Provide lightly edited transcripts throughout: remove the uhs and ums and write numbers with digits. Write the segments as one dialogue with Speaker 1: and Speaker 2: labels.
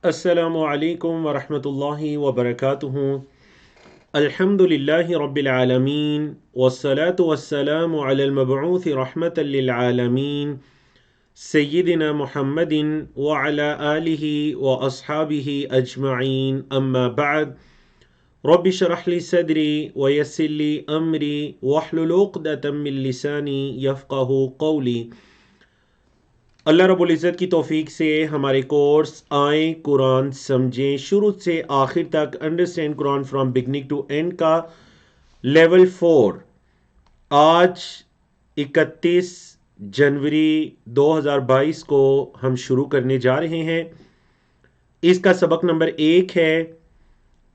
Speaker 1: السلام علیکم ورحمۃ اللہ وبرکاتہ۔ الحمد للہ رب العالمین والصلاة والسلام علی المبعوث رحمۃ للعالمین سیدنا محمد وعلی آلہ واصحابہ اجمعین، اما بعد۔ رب اشرح لی صدری ویسر لی امری واحلل عقدۃ من لسانی یفقہوا قولی۔ اللہ رب العزت کی توفیق سے ہمارے کورس آئیں قرآن سمجھیں شروع سے آخر تک understand Quran from beginning to end کا لیول 4 آج 31 جنوری 2022 کو ہم شروع کرنے جا رہے ہیں۔ اس کا سبق نمبر 1 ہے،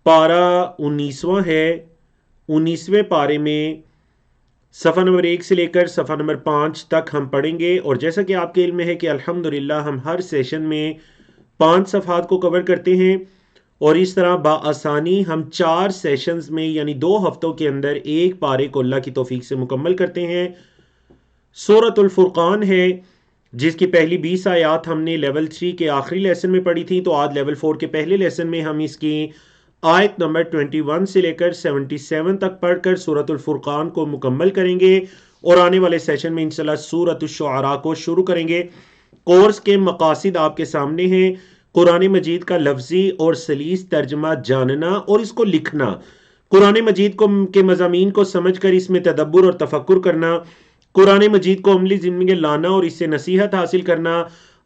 Speaker 1: پارہ 19واں ہے۔ 19ویں پارے میں صفحہ نمبر 1 سے لے کر صفحہ نمبر 5 تک ہم پڑھیں گے، اور جیسا کہ آپ کے علم میں ہے کہ الحمدللہ ہم ہر سیشن میں 5 صفحات کو کور کرتے ہیں، اور اس طرح بآسانی ہم 4 سیشنز میں یعنی 2 ہفتوں کے اندر ایک پارے کو اللہ کی توفیق سے مکمل کرتے ہیں۔ سورۃ الفرقان ہے، جس کی پہلی 20 آیات ہم نے لیول 3 کے آخری لیسن میں پڑھی تھی، تو آج لیول 4 کے پہلے لیسن میں ہم اس کی آیت نمبر 21 سے لے کر 77 تک پڑھ کر سورۃ الفرقان کو مکمل کریں گے، اور آنے والے سیشن میں انشاءاللہ سورۃ الشعراء کو شروع کریں گے۔ کورس کے مقاصد آپ کے سامنے ہیں: قرآن مجید کا لفظی اور سلیس ترجمہ جاننا اور اس کو لکھنا، قرآن مجید کے مضامین کو سمجھ کر اس میں تدبر اور تفکر کرنا، قرآن مجید کو عملی زندگی میں لانا اور اس سے نصیحت حاصل کرنا،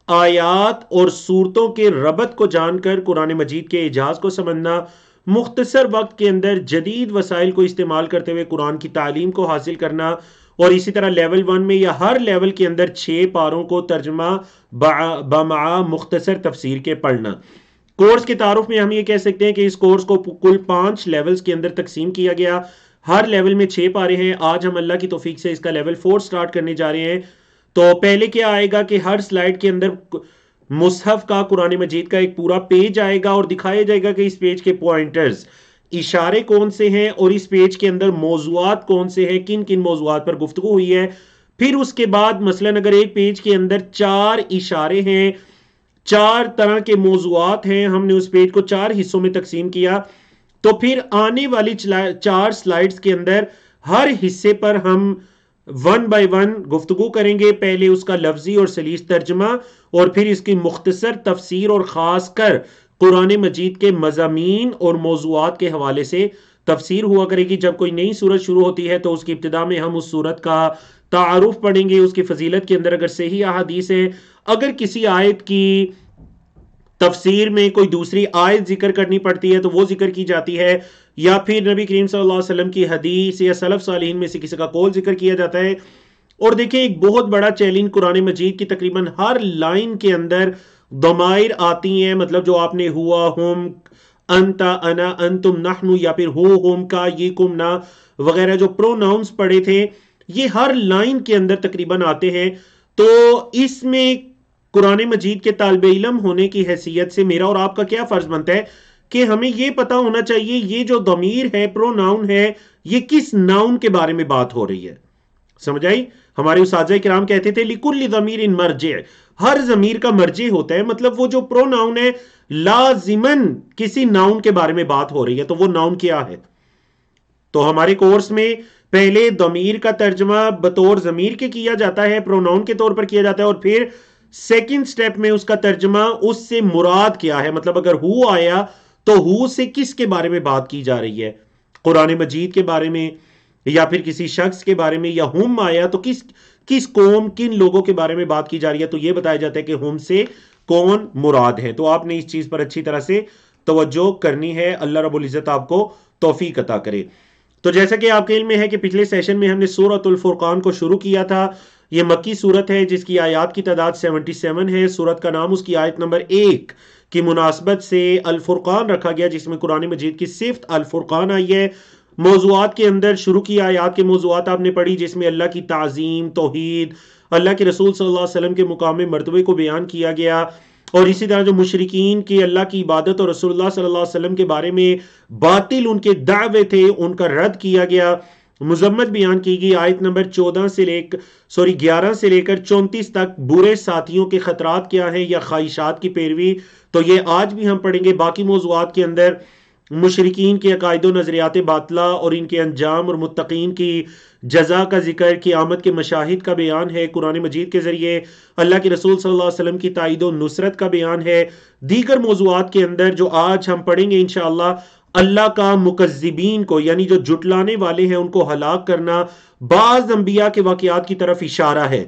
Speaker 1: آیات اور صورتوں کے ربط کو جان کر قرآن مجید کے اعجاز کو سمجھنا، مختصر وقت کے اندر جدید وسائل کو استعمال کرتے ہوئے قرآن کی تعلیم کو حاصل کرنا، اور اسی طرح لیول 1 میں یا ہر لیول کے اندر 6 پاروں کو ترجمہ بمع مختصر تفسیر کے پڑھنا۔ کورس کے تعارف میں ہم یہ کہہ سکتے ہیں کہ اس کورس کو کل 5 لیولز کے اندر تقسیم کیا گیا، ہر لیول میں 6 پارے ہیں۔ آج ہم اللہ کی توفیق سے اس کا لیول 4 سٹارٹ کرنے جا رہے ہیں۔ تو پہلے کیا آئے گا کہ ہر سلائیڈ کے اندر مصحف کا قرآن مجید کا ایک پورا پیج آئے گا، اور دکھایا جائے گا کہ اس پیج کے پوائنٹرز اشارے کون سے ہیں، اور اس پیج کے اندر موضوعات کون سے ہیں، کن کن موضوعات پر گفتگو ہوئی ہے۔ پھر اس کے بعد مثلا اگر ایک پیج کے اندر 4 اشارے ہیں، 4 طرح کے موضوعات ہیں، ہم نے اس پیج کو 4 حصوں میں تقسیم کیا، تو پھر آنے والی 4 سلائیڈز کے اندر ہر حصے پر ہم 1 بائی 1 گفتگو کریں گے۔ پہلے اس کا لفظی اور سلیس ترجمہ، اور پھر اس کی مختصر تفسیر، اور خاص کر قرآن مجید کے مضامین اور موضوعات کے حوالے سے تفسیر ہوا کرے گی۔ جب کوئی نئی سورت شروع ہوتی ہے تو اس کی ابتدا میں ہم اس سورت کا تعارف پڑھیں گے، اس کی فضیلت کے اندر اگر صحیح احادیث ہے، اگر کسی آیت کی تفسیر میں کوئی دوسری آیت ذکر کرنی پڑتی ہے تو وہ ذکر کی جاتی ہے، یا پھر نبی کریم صلی اللہ علیہ وسلم کی حدیث یا سلف صالحین میں سے کسی کا قول ذکر کیا جاتا ہے۔ اور دیکھیں ایک بہت بڑا چیلنج قرآن مجید کی تقریباً ہر لائن کے اندر ضمائر آتی ہیں، مطلب جو آپ نے ہوا، ہم، انت، انا، انتم، نحن، یا پھر ہو، ہم، کا، یہ، کم، نا وغیرہ جو پروناؤنس پڑے تھے، یہ ہر لائن کے اندر تقریباً آتے ہیں۔ تو اس میں قرآن مجید کے طالب علم ہونے کی حیثیت سے میرا اور آپ کا کیا فرض بنتا ہے کہ ہمیں یہ پتا ہونا چاہیے یہ جو ضمیر ہے، پروناؤن ہے، یہ کس ناؤن کے بارے میں بات ہو رہی ہے۔ سمجھ آئی؟ ہمارے اساتذہ کرام کہتے تھے لِكُلِّ ضَمِيرٍ مَرْجِعٍ، ہر ضمیر کا مرجع ہوتا ہے، مطلب وہ جو پروناؤن ہے لازماً کسی ناؤن کے بارے میں بات ہو رہی ہے، تو وہ ناؤن کیا ہے۔ تو ہمارے کورس میں پہلے ضمیر کا ترجمہ بطور ضمیر کے کیا جاتا ہے، پروناؤن کے طور پر کیا جاتا ہے، اور پھر سیکنڈ سٹیپ میں اس کا ترجمہ اس سے مراد کیا ہے، مطلب اگر ہو آیا تو ہو سے کس کے بارے میں بات کی جا رہی ہے، قرآن مجید کے بارے میں، یا پھر کسی شخص کے بارے میں، یا ہم آیا تو کس قوم، کن لوگوں کے بارے میں بات کی جا رہی ہے، تو یہ بتایا جاتا ہے کہ ہم سے کون مراد ہے۔ تو آپ نے اس چیز پر اچھی طرح سے توجہ کرنی ہے، اللہ رب العزت آپ کو توفیق عطا کرے۔ تو جیسا کہ آپ کے علم میں ہے کہ پچھلے سیشن میں ہم نے سورۃ الفرقان کو شروع کیا تھا۔ یہ مکی سورت ہے جس کی آیات کی تعداد 77 ہے۔ سورت کا نام اس کی آیت نمبر 1 کی مناسبت سے الفرقان رکھا گیا، جس میں قرآن مجید کی صفت الفرقان آئی ہے۔ موضوعات کے اندر شروع کی آیات کے موضوعات آپ نے پڑھی، جس میں اللہ کی تعظیم، توحید، اللہ کے رسول صلی اللہ علیہ وسلم کے مقام مرتبے کو بیان کیا گیا، اور اسی طرح جو مشرکین کی اللہ کی عبادت اور رسول اللہ صلی اللہ علیہ وسلم کے بارے میں باطل ان کے دعوے تھے، ان کا رد کیا گیا، مذمت بیان کی گئی۔ آیت نمبر 11 سے لے کر 34 تک برے ساتھیوں کے خطرات کیا ہیں یا خواہشات کی پیروی، تو یہ آج بھی ہم پڑھیں گے. باقی موضوعات کے اندر مشرکین کے عقائد و نظریات باطلہ اور ان کے انجام اور متقین کی جزا کا ذکر، قیامت کے مشاہد کا بیان ہے قرآن مجید کے ذریعے، اللہ کے رسول صلی اللہ علیہ وسلم کی تائید و نصرت کا بیان ہے. دیگر موضوعات کے اندر جو آج ہم پڑھیں گے انشاءاللہ، اللہ کا مکذبین کو یعنی جو جھٹلانے والے ہیں ان کو ہلاک کرنا، بعض انبیاء کے واقعات کی طرف اشارہ ہے.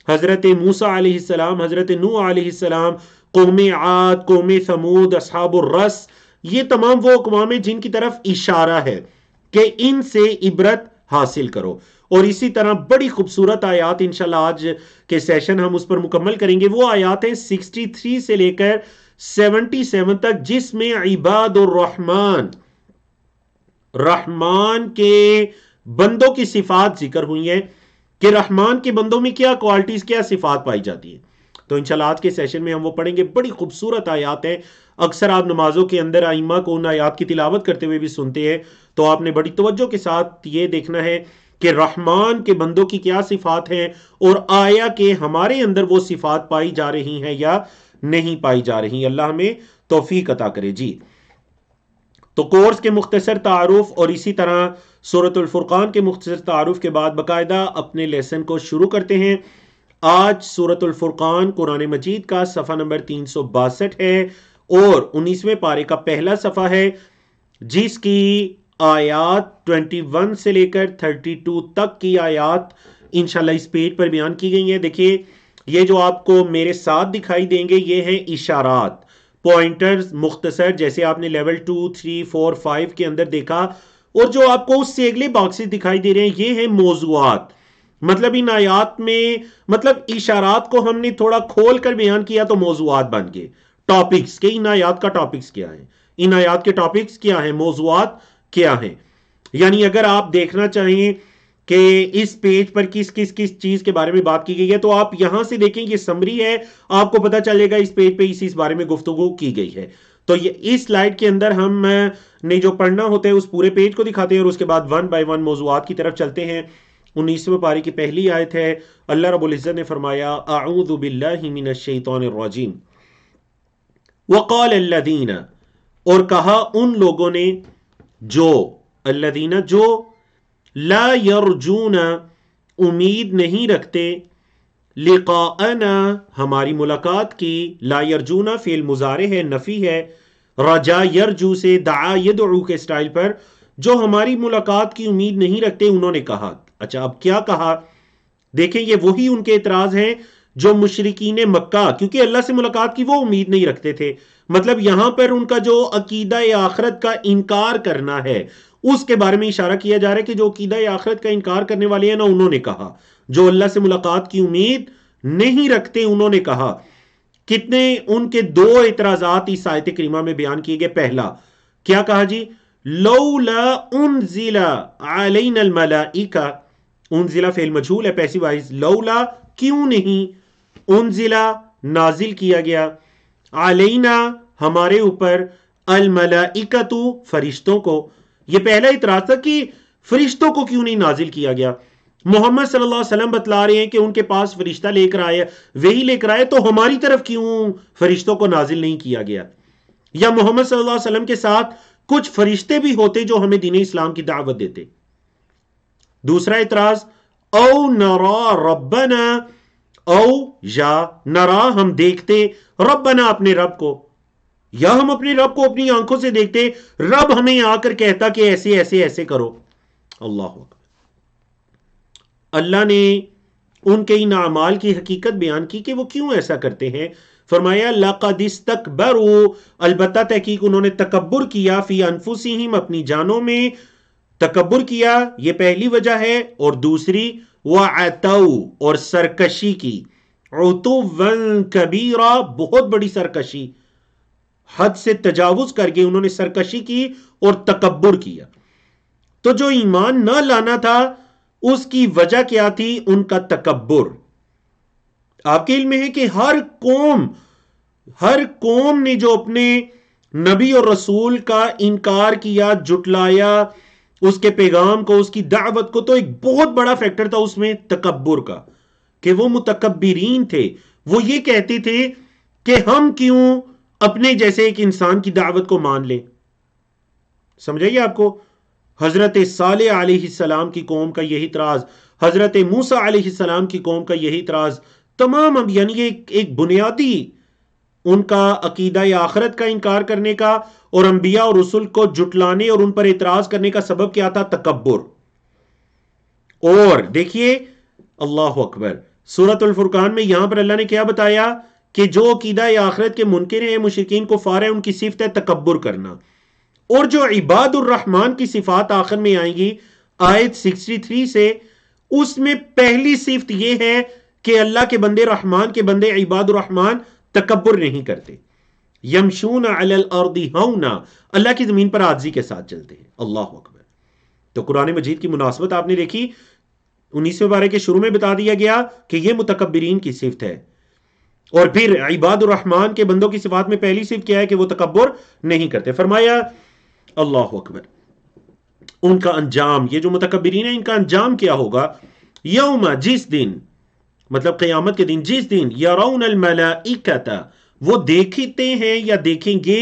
Speaker 1: حضرت موسیٰ علیہ السلام، حضرت نوح علیہ السلام، قوم عاد، قوم ثمود، اصحاب الرس، یہ تمام وہ اقوام ہیں جن کی طرف اشارہ ہے کہ ان سے عبرت حاصل کرو. اور اسی طرح بڑی خوبصورت آیات انشاءاللہ آج کے سیشن ہم اس پر مکمل کریں گے. وہ آیات ہیں 63 سے لے کر 77 تک، جس میں عباد الرحمن، رحمان کے بندوں کی صفات ذکر ہوئی ہیں کہ رحمان کے بندوں میں کیا کوالٹیز، کیا صفات پائی جاتی ہیں. تو انشاءاللہ آج کے سیشن میں ہم وہ پڑھیں گے. بڑی خوبصورت آیات ہیں. اکثر آپ نمازوں کے اندر ائمہ کو ان آیات کی تلاوت کرتے ہوئے بھی سنتے ہیں، تو آپ نے بڑی توجہ کے ساتھ یہ دیکھنا ہے کہ رحمان کے بندوں کی کیا صفات ہیں، اور آیا کہ ہمارے اندر وہ صفات پائی جا رہی ہیں یا نہیں پائی جا رہی. اللہ ہمیں توفیق عطا کرے. جی تو کورس کے مختصر تعارف اور اسی طرح سورۃ الفرقان کے مختصر تعارف کے بعد باقاعدہ اپنے لیسن کو شروع کرتے ہیں. آج سورۃ الفرقان قرآن مجید کا صفحہ نمبر 362 ہے اور 19ویں پارے کا پہلا صفحہ ہے، جس کی آیات 21 سے لے کر 32 تک کی آیات انشاءاللہ اس پیج پر بیان کی گئی ہیں. دیکھیے یہ جو آپ کو میرے ساتھ دکھائی دیں گے یہ ہیں اشارات، پوائنٹرز مختصر، جیسے آپ نے لیول 2 3 4 5 کے اندر دیکھا. اور جو آپ کو اس سے اگلے باکسز دکھائی دے رہے ہیں یہ ہیں موضوعات. مطلب ان آیات میں مطلب اشارات کو ہم نے تھوڑا کھول کر بیان کیا تو موضوعات بن گئے، ٹاپکس کہ ان آیات کا ٹاپکس کیا ہے، ان آیات کے ٹاپکس کیا ہیں، موضوعات کیا ہیں. یعنی اگر آپ دیکھنا چاہیں کہ اس پیج پر کس چیز کے بارے میں بات کی گئی ہے تو آپ یہاں سے دیکھیں، یہ سمری ہے، آپ کو پتا چلے گا اس پیج پہ اس بارے میں گفتگو کی گئی ہے. تو یہ اس سلائیڈ کے اندر ہم نے جو پڑھنا ہوتا ہے اس پورے پیج کو دکھاتے ہیں اور اس کے بعد 1 بائی 1 موضوعات کی طرف چلتے ہیں. 19ویں پارے کی پہلی آیت ہے. اللہ رب العزت نے فرمایا اعوذ باللہ من الشیطان الرجیم وقال الذین، اور کہا ان لوگوں نے جو، الذین جو، لا یرجون امید نہیں رکھتے، لقاءنا ہماری ملاقات کی، لا یرجون فعل مضارع ہے، نفی ہے، رجا یرجو سے دعا یدعو کے سٹائل پر، جو ہماری ملاقات کی امید نہیں رکھتے انہوں نے کہا. اچھا اب کیا کہا؟ دیکھیں یہ وہی ان کے اعتراض ہیں جو مشرکین مکہ، کیونکہ اللہ سے ملاقات کی وہ امید نہیں رکھتے تھے. مطلب یہاں پر ان کا جو عقیدہ آخرت کا انکار کرنا ہے اس کے بارے میں اشارہ کیا جا رہا ہے کہ جو عقیدہ آخرت کا انکار کرنے والے ہیں نا، انہوں نے کہا، جو اللہ سے ملاقات کی امید نہیں رکھتے انہوں نے کہا. کتنے ان کے 2 اعتراضات اس آیت کریمہ میں بیان کیے گئے. پہلا کیا کہا جی؟ لولا انزل علینا الملائکہ، انزلہ فعل مجھول ہے پیسو وائز، لولا کیوں نہیں، انزلہ نازل کیا گیا، علینا ہمارے اوپر، الملائکۃ فرشتوں کو. یہ پہلا اعتراض تھا کہ فرشتوں کو کیوں نہیں نازل کیا گیا. محمد صلی اللہ علیہ وسلم بتلا رہے ہیں کہ ان کے پاس فرشتہ لے کر آئے، وہی لے کر آئے، تو ہماری طرف کیوں فرشتوں کو نازل نہیں کیا گیا؟ یا محمد صلی اللہ علیہ وسلم کے ساتھ کچھ فرشتے بھی ہوتے جو ہمیں دین اسلام کی دعوت دیتے. دوسرا اعتراض، او نرا ربنا، او یا نرا ہم دیکھتے، ربنا اپنے رب کو، یا ہم اپنے رب کو اپنی آنکھوں سے دیکھتے، رب ہمیں آ کر کہتا کہ ایسے ایسے ایسے کرو. اللہ اکبر. اللہ نے ان کے ان اعمال کی حقیقت بیان کی کہ وہ کیوں ایسا کرتے ہیں. فرمایا لقد استکبروا، البتہ تحقیق انہوں نے تکبر کیا، فی انفسہم اپنی جانوں میں تکبر کیا، یہ پہلی وجہ ہے. اور دوسری وعتوا، اور سرکشی کی، عتوا کبیرہ بہت بڑی سرکشی، حد سے تجاوز کر گئے، انہوں نے سرکشی کی اور تکبر کیا. تو جو ایمان نہ لانا تھا اس کی وجہ کیا تھی؟ ان کا تکبر. آپ کے علم میں ہے کہ ہر قوم نے جو اپنے نبی اور رسول کا انکار کیا، جھٹلایا، اس کے پیغام کو، اس کی دعوت کو، تو ایک بہت بڑا فیکٹر تھا اس میں تکبر کا، کہ وہ متکبرین تھے. وہ یہ کہتے تھے کہ ہم کیوں اپنے جیسے ایک انسان کی دعوت کو مان لیں. سمجھائیے آپ کو. حضرت صالح علیہ السلام کی قوم کا یہی اعتراض، حضرت موسیٰ علیہ السلام کی قوم کا یہی اعتراض. تمام یعنی ایک بنیادی ان کا عقیدہ آخرت کا انکار کرنے کا اور انبیاء اور رسل کو جھٹلانے اور ان پر اعتراض کرنے کا سبب کیا تھا؟ تکبر. اور دیکھیے اللہ اکبر، سورۃ الفرقان میں یہاں پر اللہ نے کیا بتایا کہ جو عقیدہ آخرت کے منکر ہیں، مشرکین کفار ہیں، ان کی صفت ہے تکبر کرنا. اور جو عباد الرحمن کی صفات آخر میں آئیں گی آیت 63 سے، اس میں پہلی صفت یہ ہے کہ اللہ کے بندے، رحمان کے بندے، عباد الرحمن تکبر نہیں کرتے. یمشون علی الارض ہونا، اللہ کی زمین پر عاجزی کے ساتھ چلتے ہیں. اللہ اکبر. تو قرآن مجید کی مناسبت آپ نے دیکھی، 19ویں پارے کے شروع میں بتا دیا گیا کہ یہ متکبرین کی صفت ہے. اور پھر عباد الرحمن کے بندوں کی صفات میں پہلی صفت کیا ہے کہ وہ تکبر نہیں کرتے. فرمایا اللہ اکبر، ان کا انجام، یہ جو متکبرین ہیں ان کا انجام کیا ہوگا؟ یوم، جس دن، مطلب قیامت کے دن، جس دن یرون الملائکۃ، وہ دیکھتے ہیں یا دیکھیں گے،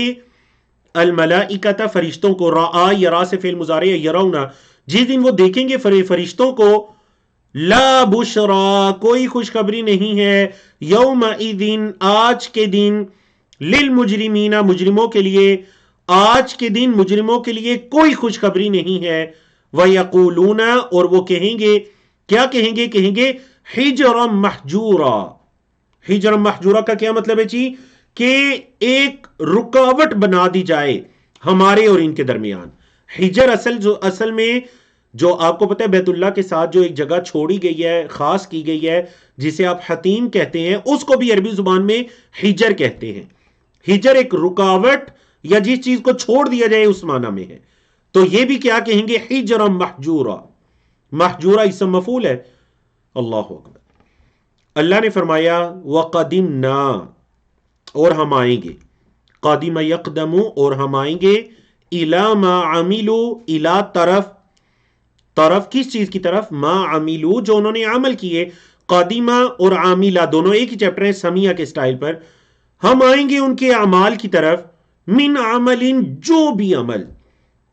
Speaker 1: الملائکۃ فرشتوں کو، را یرا سے فعل مضارع ہے، یرون، جس دن وہ دیکھیں گے فرشتوں کو، لا بشرا، کوئی خوشخبری نہیں ہے، یومئذ، آج کے دن، للمجرمین، مجرموں کے لیے، آج کے دن مجرموں کے لیے کوئی خوشخبری نہیں ہے. وَيَقُولُونَ، اور وہ کہیں گے، کیا کہیں گے؟ کہیں گے حجرا محجورا. حجرا محجورا کا کیا مطلب ہے جی؟ کہ ایک رکاوٹ بنا دی جائے ہمارے اور ان کے درمیان. حجر اصل میں جو آپ کو پتہ ہے بیت اللہ کے ساتھ جو ایک جگہ چھوڑی گئی ہے، خاص کی گئی ہے، جسے آپ حتیم کہتے ہیں، اس کو بھی عربی زبان میں حجر کہتے ہیں. حجر ایک رکاوٹ یا جس چیز کو چھوڑ دیا جائے اس معنی میں ہے. تو یہ بھی کیا کہیں گے؟ حجرا محجورا. محجورا اسم مفعول ہے. اللہ اکبر. اللہ نے فرمایا وَقَدِمْنَا، اور ہم آئیں گے، قادم یقدم، اور ہم آئیں گے، اِلَى مَا عَمِلُوا، اِلَى طرف کس چیز کی طرف؟ ما عملو، جو انہوں نے عمل کیے. قادمہ اور عاملہ دونوں ایک ہی چیپٹر ہیں سمیہ کے سٹائل پر. ہم آئیں گے ان کے اعمال کی طرف، من عمل، جو بھی عمل.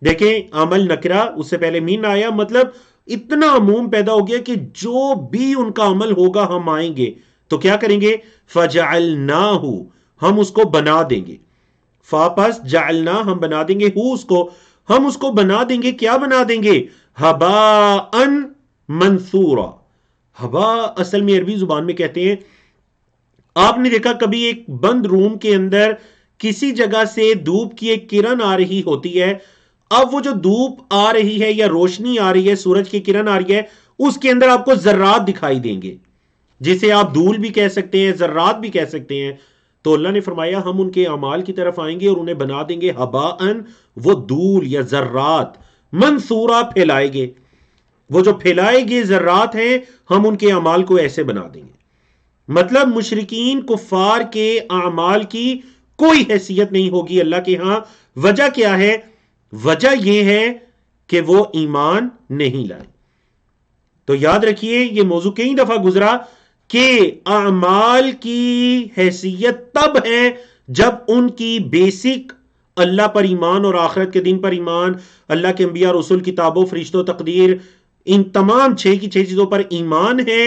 Speaker 1: دیکھیں عمل نکرہ، اس سے پہلے من آیا، مطلب اتنا عموم پیدا ہو گیا کہ جو بھی ان کا عمل ہوگا ہم آئیں گے تو کیا کریں گے؟ فجعلناہ، ہم اس کو بنا دیں گے. فاپس جعلنا، ہم بنا دیں گے، اس کو ہم اس کو بنا دیں گے. کیا بنا دیں گے؟ ہباء منثورا. ہبا اصل میں عربی زبان میں کہتے ہیں، آپ نے دیکھا کبھی ایک بند روم کے اندر کسی جگہ سے دھوپ کی ایک کرن آ رہی ہوتی ہے، اب وہ جو دھوپ آ رہی ہے یا روشنی آ رہی ہے، سورج کی کرن آ رہی ہے، اس کے اندر آپ کو ذرات دکھائی دیں گے، جسے آپ دھول بھی کہہ سکتے ہیں، ذرات بھی کہہ سکتے ہیں. تو اللہ نے فرمایا ہم ان کے اعمال کی طرف آئیں گے اور انہیں بنا دیں گے ہباء، وہ دھول یا ذرات، منثورا، پھیلائے گے. وہ جو پھیلائے گے ذرات ہیں، ہم ان کے اعمال کو ایسے بنا دیں گے. مطلب مشرکین کفار کے اعمال کی کوئی حیثیت نہیں ہوگی اللہ کے ہاں. وجہ کیا ہے؟ وجہ یہ ہے کہ وہ ایمان نہیں لائے. تو یاد رکھیے یہ موضوع کئی دفعہ گزرا کہ اعمال کی حیثیت تب ہے جب ان کی بیسک اللہ پر ایمان اور آخرت کے دن پر ایمان، اللہ کے انبیاء، رسول، کتابوں، فرشتوں، تقدیر، ان تمام 6 کی 6 چیزوں پر ایمان ہے،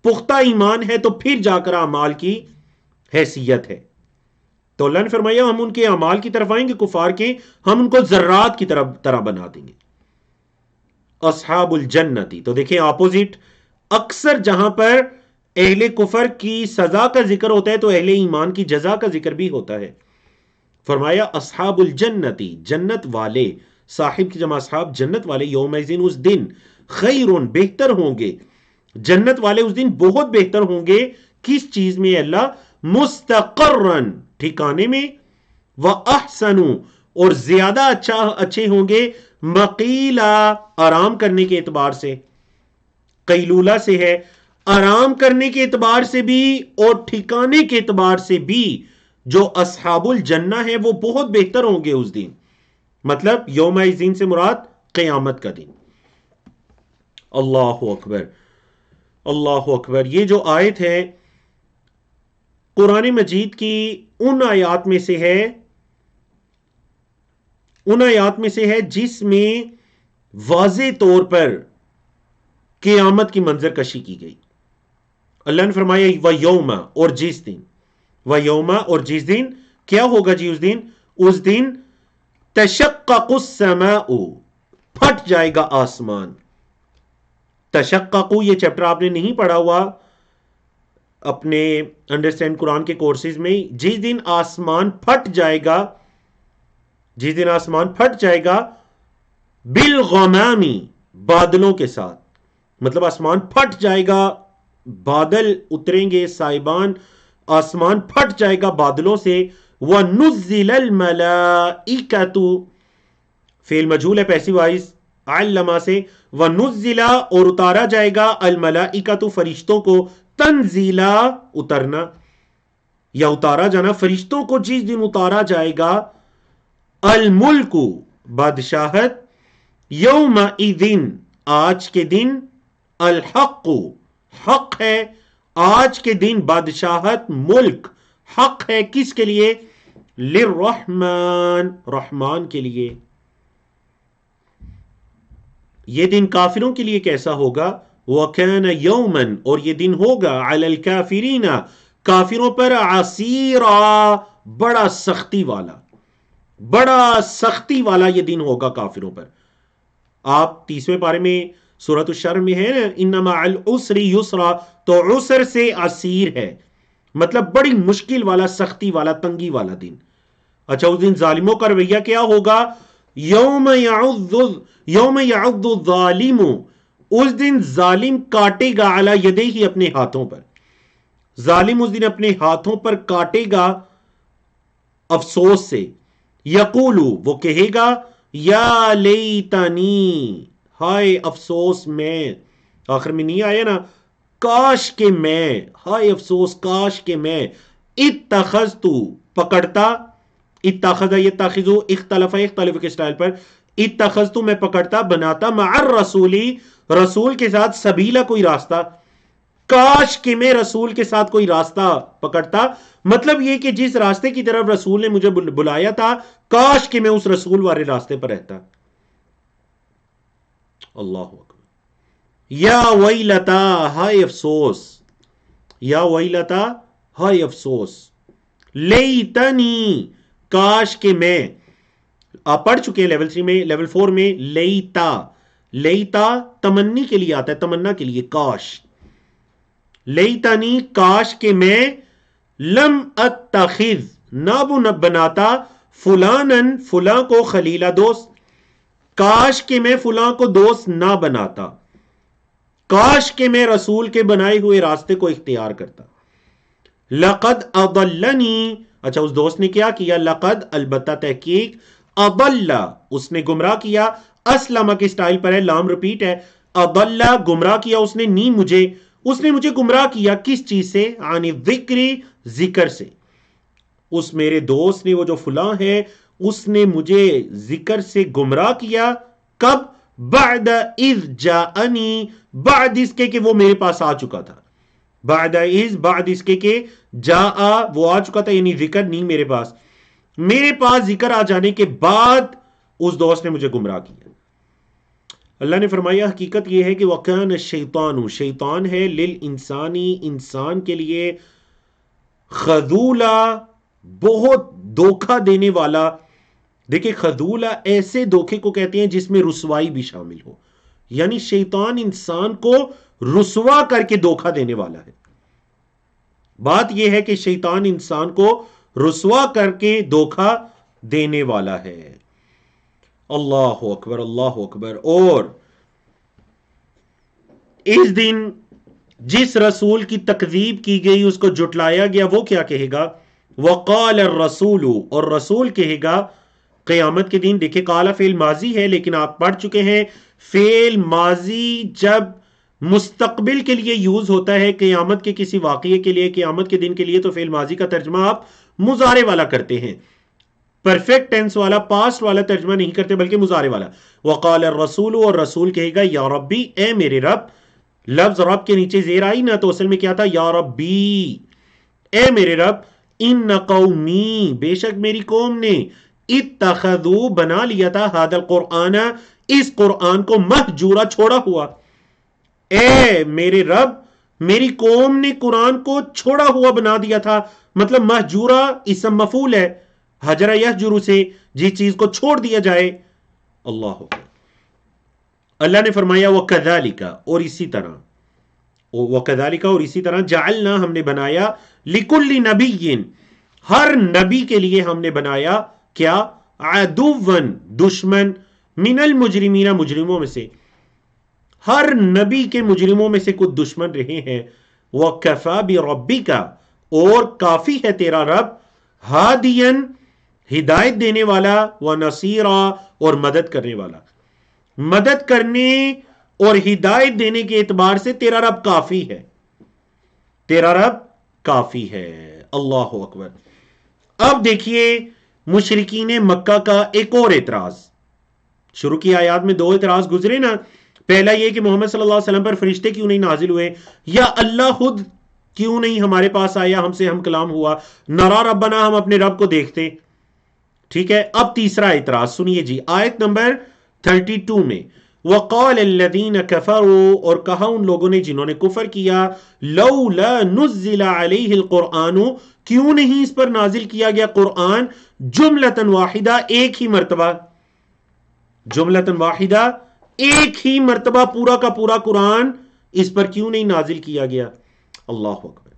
Speaker 1: پختہ ایمان ہے، تو پھر جا کر اعمال کی حیثیت ہے. تو اللہ نے فرمایا ہم ان کے اعمال کی طرف آئیں گے کفار کے، ہم ان کو ذرات کی طرح بنا دیں گے. اصحاب الجنتی، تو دیکھیں اپوزٹ، اکثر جہاں پر اہل کفر کی سزا کا ذکر ہوتا ہے تو اہل ایمان کی جزا کا ذکر بھی ہوتا ہے. فرمایا اصحاب الجنتی، جنت والے، صاحب کی جمع اصحاب، جنت والے، یومئذ، اس دن، خیرون، بہتر ہوں گے. جنت والے اس دن بہت بہتر ہوں گے. کس چیز میں؟ اللہ، مستقرن، ٹھکانے میں، واحسن، اور زیادہ اچھے ہوں گے، مقیلا، آرام کرنے کے اعتبار سے. قیلولہ سے ہے، آرام کرنے کے اعتبار سے بھی اور ٹھکانے کے اعتبار سے بھی جو اصحاب الجنہ ہیں وہ بہت بہتر ہوں گے اس دن. مطلب یوم الدین سے مراد قیامت کا دن. اللہ اکبر، اللہ اکبر. یہ جو آیت ہے قرآن مجید کی ان آیات میں سے ہے جس میں واضح طور پر قیامت کی منظر کشی کی گئی. اللہ نے فرمایا وَيَوْمَ، اور جس دن، وَيَوْمَ، اور جس دن کیا ہوگا جی، اس دن تشقق السماء، پھٹ جائے گا آسمان. تشقق، یہ چیپٹر آپ نے نہیں پڑھا ہوا اپنے انڈرسٹینڈ قرآن کے کورسز میں. جس دن آسمان پھٹ جائے گا بالغمامی، بادلوں کے ساتھ، مطلب آسمان پھٹ جائے گا، بادل اتریں گے صاحبان، آسمان پھٹ جائے گا بادلوں سے. وَنُزِّلَ الْمَلَائِكَةُ، فعل مجہول ہے پیسو وائز علما سے، وَنُزِّلَ، اور اتارا جائے گا، الملائکۃ، فرشتوں کو، تنزیلا، اترنا یا اتارا جانا، فرشتوں کو جس دن اتارا جائے گا. الملک، بادشاہت، یومئذ، آج کے دن، الحق، حق ہے، آج کے دن بادشاہت، ملک حق ہے، کس کے لیے؟ للرحمن، رحمان کے لیے. یہ دن کافروں کے لیے کیسا ہوگا؟ وَكَانَ يَوْمًا، اور یہ دن ہوگا، عَلَى الْكَافِرِينَ، کافروں پر، عَسِيرًا، بڑا سختی والا یہ دن ہوگا کافروں پر. آپ 30ویں پارے میں سورۃ الشر میں ہے نا، ان مع العسر یسرا، تو عسر سے عسیر ہے، مطلب بڑی مشکل والا، سختی والا، تنگی والا دن. اچھا، اس دن ظالموں کا رویہ کیا ہوگا؟ یوم یعض الظالم، اس دن ظالم کاٹے گا، علی یدیہ، اپنے ہاتھوں پر. ظالم اس دن اپنے ہاتھوں پر کاٹے گا افسوس سے. یقول، وہ کہے گا، یا لیتنی، ہائے افسوس میں. آخر میں نہیں آیا نا، کاش کہ میں، ہائے افسوس کاش کہ میں، اتخذت، پکڑتا، اتخذ یتخذ، اختلف کے سٹائل پر، اتخذت، میں پکڑتا، بناتا، مع الرسولی، رسول کے ساتھ، سبیلا، کوئی راستہ. کاش کہ میں رسول کے ساتھ کوئی راستہ پکڑتا، مطلب یہ کہ جس راستے کی طرف رسول نے مجھے بلایا تھا، کاش کہ میں اس رسول والے راستے پر رہتا. اللہ اکبر. یا ویلتا، ہائے افسوس، یا ویلتا، ہائے افسوس، لیتنی، کاش کہ میں. آپ پڑھ چکے ہیں لیول 3 میں، لیول 4 میں لیتا تمنی کے لیے آتا ہے، تمنا کے لیے، کاش. لیتنی، کاش کہ میں، لم اتخذ، نہ بناتا، فلانن، فلاں کو، خلیلا، دوست. کاش کہ میں فلاں کو دوست نہ بناتا، کاش کہ میں رسول کے بنائے ہوئے راستے کو اختیار کرتا. لقد اضلنی، اچھا اس دوست نے کیا کیا؟ لقد، البتہ، تحقیق، اضل، اس نے گمراہ کیا. اسلم کے سٹائل پر ہے، لام ریپیٹ ہے. اضل، گمراہ کیا اس نے، نی، مجھے، اس نے مجھے گمراہ کیا، کس چیز سے؟ عن الذکر، ذکر سے. اس میرے دوست نے، وہ جو فلاں ہے، اس نے مجھے ذکر سے گمراہ کیا. کب؟ بعد اذ جاءنی، بعد اس کے کہ وہ میرے پاس آ چکا تھا. بعد اذ، بعد اس کے کہ جاء، وہ آ چکا تھا، یعنی ذکر نہیں میرے پاس ذکر آ جانے کے بعد اس دوست نے مجھے گمراہ کیا. اللہ نے فرمایا حقیقت یہ ہے کہ وَكَانَ الشَّيْطَانُ، شیطان ہے، لِلْإِنسَانِ، انسان کے لیے، خذولا، بہت دھوکہ دینے والا. دیکھیں خذولا ایسے دھوکے کو کہتے ہیں جس میں رسوائی بھی شامل ہو، یعنی شیطان انسان کو رسوا کر کے دھوکہ دینے والا ہے. بات یہ ہے کہ شیطان انسان کو رسوا کر کے دھوکہ دینے والا ہے. اللہ اکبر، اللہ اکبر. اور اس دن جس رسول کی تکذیب کی گئی، اس کو جھٹلایا گیا، وہ کیا کہے گا؟ وقال الرسول، اور رسول کہے گا قیامت کے دن. دیکھیں قال فعل ماضی ہے، لیکن آپ پڑھ چکے ہیں فعل ماضی جب مستقبل کے لیے یوز ہوتا ہے، قیامت کے کسی واقعے کے لیے، قیامت کے دن کے لیے، تو فعل ماضی کا ترجمہ آپ مضارع والا کرتے ہیں، پرفیکٹ ٹینس والا، پاسٹ والا ترجمہ نہیں کرتے، بلکہ مضارع والا. وقال الرسول، اور رسول کہے گا یا ربی، اے میرے رب. لفظ رب کے نیچے زیر آئی نا، تو اصل میں کیا تھا؟ یا ربی. اے میرے رب ان قومی بے شک میری قوم نے اتخذو بنا لیا تھا ھذا القرآن اس قرآن کو مہجورا چھوڑا ہوا. اے میرے رب میری قوم نے قرآن کو چھوڑا ہوا بنا دیا تھا. مطلب مہجورا اسم مفعول ہے حجر یحجر سے جس چیز کو چھوڑ دیا جائے. اللہ اللہ نے فرمایا وَكَذَلِكَ اور اسی طرح جعلنا ہم نے بنایا لِكُلِّ نَبِيٍّ ہر نبی کے لیے ہم نے بنایا کیا عَدُوًّا دشمن من المجرمین مجرموں میں سے. ہر نبی کے مجرموں میں سے کچھ دشمن رہے ہیں. وَكَفَى بِرَبِّكَ اور کافی ہے تیرا رب ہادیًا ہدایت دینے والا وَنَصِيرًا اور مدد کرنے والا. مدد کرنے اور ہدایت دینے کے اعتبار سے تیرا رب کافی ہے. تیرا رب کافی ہے. اللہ اکبر. اب دیکھیے مشرکین مکہ کا ایک اور اعتراض. شروع کی آیات میں 2 اعتراض گزرے نا. پہلا یہ کہ محمد صلی اللہ علیہ وسلم پر فرشتے کیوں نہیں نازل ہوئے, یا اللہ خود کیوں نہیں ہمارے پاس آیا, ہم سے ہم کلام ہوا, نرا ربنا ہم اپنے رب کو دیکھتے. ٹھیک ہے. اب تیسرا اعتراض سنیے جی آیت نمبر 32 میں وقال الذین کفروا اور کہا ان لوگوں نے جنہوں نے کفر کیا لولا نزل علیہ القرآن کیوں نہیں اس پر نازل کیا گیا قرآن جملۃ واحدہ ایک ہی مرتبہ. جملۃ واحدہ ایک ہی مرتبہ پورا کا پورا قرآن اس پر کیوں نہیں نازل کیا گیا. اللہ اکبر.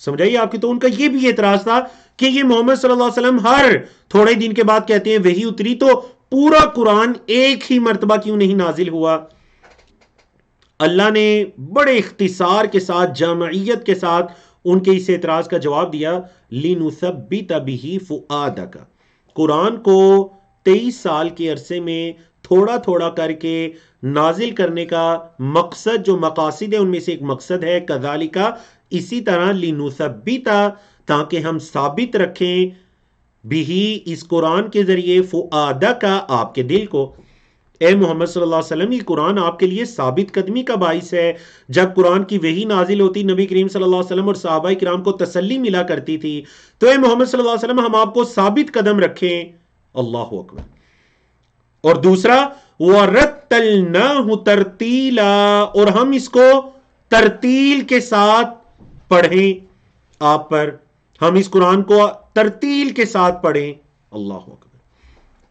Speaker 1: سمجھائیے آپ کی. تو ان کا یہ بھی اعتراض تھا کہ یہ محمد صلی اللہ علیہ وسلم ہر تھوڑے دن کے بعد کہتے ہیں وحی اتری, تو پورا قرآن ایک ہی مرتبہ کیوں نہیں نازل ہوا. اللہ نے بڑے اختصار کے ساتھ جامعیت کے ساتھ ان کے اس اعتراض کا جواب دیا. لِنُثَبِّتَ بِهِ فُؤَادَكَ قرآن کو 23 سال کے عرصے میں تھوڑا تھوڑا کر کے نازل کرنے کا مقصد, جو مقاصد ہے ان میں سے ایک مقصد ہے كَذَلِكَ اسی طرح لِنُثَبِّتَ تاکہ ہم ثابت رکھیں بھی اس قرآن کے ذریعے فؤادک آپ کے دل کو. اے محمد صلی اللہ علیہ وسلم یہ قرآن آپ کے لیے ثابت قدمی کا باعث ہے. جب قرآن کی وحی نازل ہوتی نبی کریم صلی اللہ علیہ وسلم اور صحابہ کرام کو تسلی ملا کرتی تھی, تو اے محمد صلی اللہ علیہ وسلم ہم آپ کو ثابت قدم رکھیں. اللہ اکبر. اور دوسرا وَرَتَّلْنَاهُ تَرْتِيلًا اور ہم اس کو ترتیل کے ساتھ پڑھیں آپ پر, ہم اس قرآن کو ترتیل کے ساتھ پڑھیں. اللہ اکبر.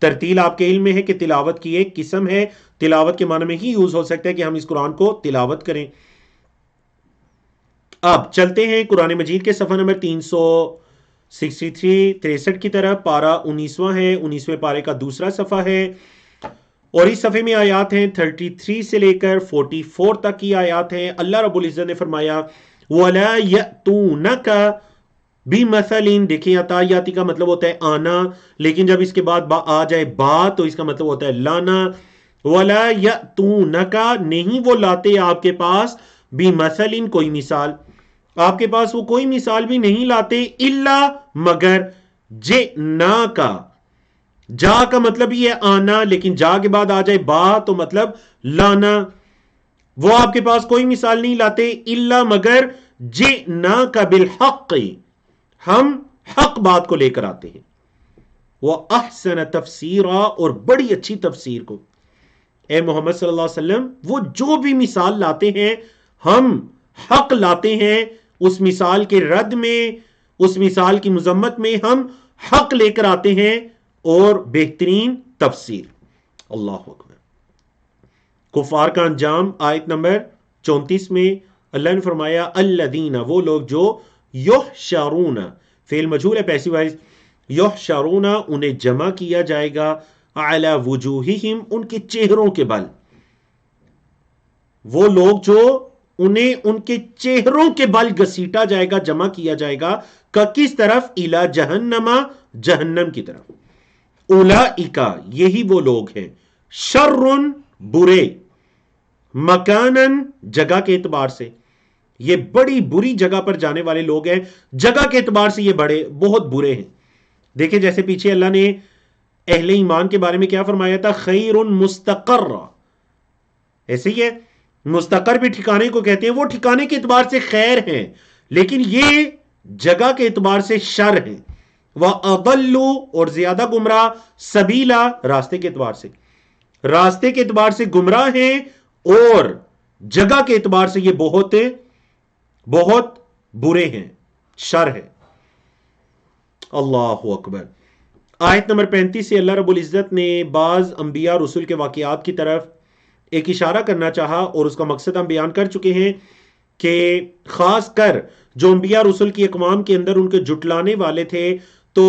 Speaker 1: ترتیل آپ کے علم میں ہے کہ تلاوت کی ایک قسم ہے, تلاوت کے معنی میں ہی یوز ہو سکتا ہے کہ ہم اس قرآن کو تلاوت کریں. اب چلتے ہیں قرآن مجید کے صفحہ نمبر 363 کی طرف. پارہ 19واں ہے, 19ویں پارے کا دوسرا صفحہ ہے, اور اس صفحے میں آیات ہیں 33 سے لے کر 44 تک کی آیات ہیں. اللہ رب العزت نے فرمایا وَلَا يَأْتُونَكَ بِمَثَلٍ. دیکھیں یاتی کا مطلب ہوتا ہے آنا, لیکن جب اس کے بعد آ جائے با تو اس کا مطلب ہوتا ہے لانا. وَلَا يَأْتُونَكَ نہیں وہ لاتے آپ کے پاس بِمَثَلٍ کوئی مثال, آپ کے پاس وہ کوئی مثال بھی نہیں لاتے الا مگر جئناک. جا کا مطلب ہی ہے آنا, لیکن جا کے بعد آ جائے با تو مطلب لانا. وہ آپ کے پاس کوئی مثال نہیں لاتے الا مگر جئناک بالحق ہم حق بات کو لے کر آتے ہیں. وَأَحْسَنَ تَفْسِيرًا اور بڑی اچھی تفسیر کو. اے محمد صلی اللہ علیہ وسلم وہ جو بھی مثال لاتے ہیں ہم حق لاتے ہیں, اس مثال کے رد میں, اس مثال کی مذمت میں ہم حق لے کر آتے ہیں اور بہترین تفسیر. اللہ اکبر. کفار کا انجام آیت نمبر 34 میں اللہ نے فرمایا الذین وہ لوگ جو یحشرون فعل مجہول ہے پیسو وائز, یحشرون انہیں جمع کیا جائے گا علی وجوہہم ان کے چہروں کے بل. وہ لوگ جو انہیں ان کے چہروں کے بل گھسیٹا جائے گا, جمع کیا جائے گا کس طرف الی جہنم جہنم کی طرف. اولئک یہی وہ لوگ ہیں شر برے مکانن جگہ کے اعتبار سے, یہ بڑی بری جگہ پر جانے والے لوگ ہیں, جگہ کے اعتبار سے یہ بہت برے ہیں. دیکھیں جیسے پیچھے اللہ نے اہل ایمان کے بارے میں کیا فرمایا تھا خیر مستقر, ایسے ہی ہے مستقر بھی ٹھکانے کو کہتے ہیں, وہ ٹھکانے کے اعتبار سے خیر ہیں, لیکن یہ جگہ کے اعتبار سے شر ہیں، وَأَضَلُّ اور زیادہ گمراہ، سبیلا راستے کے اعتبار سے، راستے کے اعتبار سے گمراہ ہیں، اور جگہ کے اعتبار سے یہ بہت بہت برے ہیں، شر ہے۔ اللہ اکبر۔ آیت نمبر 35 سے اللہ رب العزت نے بعض انبیاء رسول کے واقعات کی طرف ایک اشارہ کرنا چاہا، اور اس کا مقصد ہم بیان کر چکے ہیں کہ خاص کر جو انبیاء رسول کی اقوام کے اندر ان کے جھٹلانے والے تھے، تو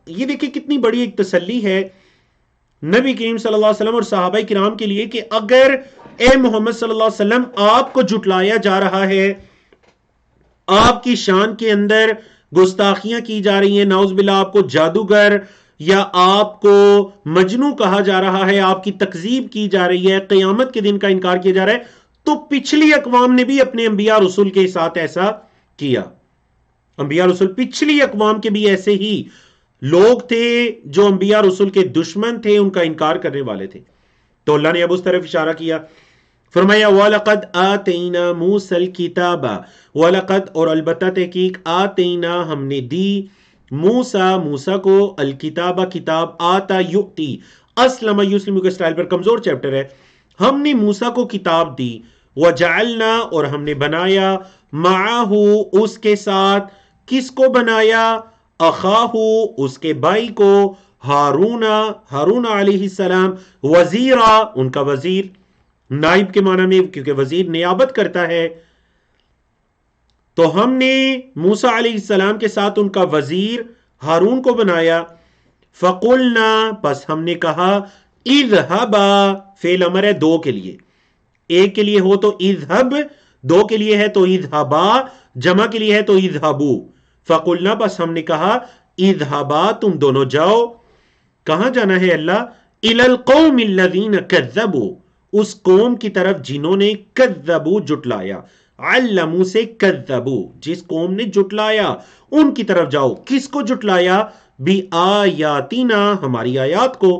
Speaker 1: یہ دیکھیں کتنی بڑی ایک تسلی ہے نبی کریم صلی اللہ علیہ وسلم اور صحابہ کرام کے لیے کہ اگر اے محمد صلی اللہ علیہ وسلم آپ کو جھٹلایا جا رہا ہے، آپ کی شان کے اندر گستاخیاں کی جا رہی ہیں، نعوذ باللہ آپ کو جادوگر یا آپ کو مجنوں کہا جا رہا ہے، آپ کی تکذیب کی جا رہی ہے، قیامت کے دن کا انکار کیا جا رہا ہے، تو پچھلی اقوام نے بھی اپنے انبیاء رسول کے ساتھ ایسا کیا۔ انبیاء رسول پچھلی اقوام کے بھی ایسے ہی لوگ تھے جو انبیاء رسول کے دشمن تھے، ان کا انکار کرنے والے تھے۔ تو اللہ نے اب اس طرف اشارہ کیا، فرمایا وَلَقَدْ آتَيْنَا مُوسَى الْكِتَابَ، وَلَقَدْ اور البتہ تحقیق، آتَيْنَا ہم نے دی، موسیٰ کو، الکتاب کتاب، آتا یؤتی، اسلم یسلم کے اسٹائل پر کمزور چیپٹر ہے، ہم نے موسیٰ کو کتاب دی، وَجَعَلْنَا اور ہم نے بنایا، مَعَهُ اس کے ساتھ، کس کو بنایا؟ اخاہو اس کے بھائی کو، ہارون علیہ السلام، وزیرا ان کا وزیر، نائب کے معنی میں، کیونکہ وزیر نیابت کرتا ہے، تو ہم نے موسیٰ علیہ السلام کے ساتھ ان کا وزیر ہارون کو بنایا۔ فقلنا پس ہم نے کہا، اذهبا فعل امر ہے دو کے لیے، ایک کے لیے ہو تو اذهب، دو کے لیے ہے تو اذهبا، جمع کے لیے ہے تو اذهبو۔ فقلنا پس ہم نے کہا، اذهبا تم دونوں جاؤ، کہاں جانا ہے اللہ؟ الى القوم الذين كذبوا اس قوم کی طرف جنہوں نے کذبوا جھٹلایا، علموا سے کذبوا جس قوم نے جھٹلایا ان کی طرف جاؤ۔ کس کو جھٹلایا؟ بآیاتنا ہماری آیات کو،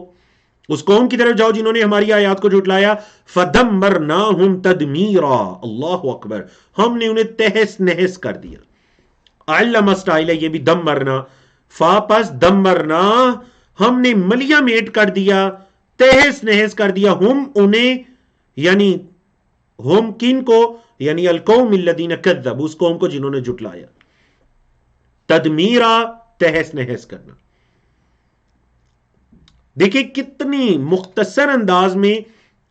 Speaker 1: اس قوم کی طرف جاؤ جنہوں نے ہماری آیات کو جھٹلایا۔ فدمرناہم تدمیرا، اللہ اکبر، ہم نے انہیں تہس نہس کر دیا۔ علم اسٹائل ہے یہ بھی، دمرنا، فا پس دمرنا ہم نے ملیا میٹ کر دیا، تہس نہس کر دیا، ہم انہیں، یعنی ہم کن کو؟ یعنی القوم الذین کذبوا اس قوم کو جنہوں نے جھٹلایا۔ تدمیرا تہس نہس کرنا۔ دیکھیں کتنی مختصر انداز میں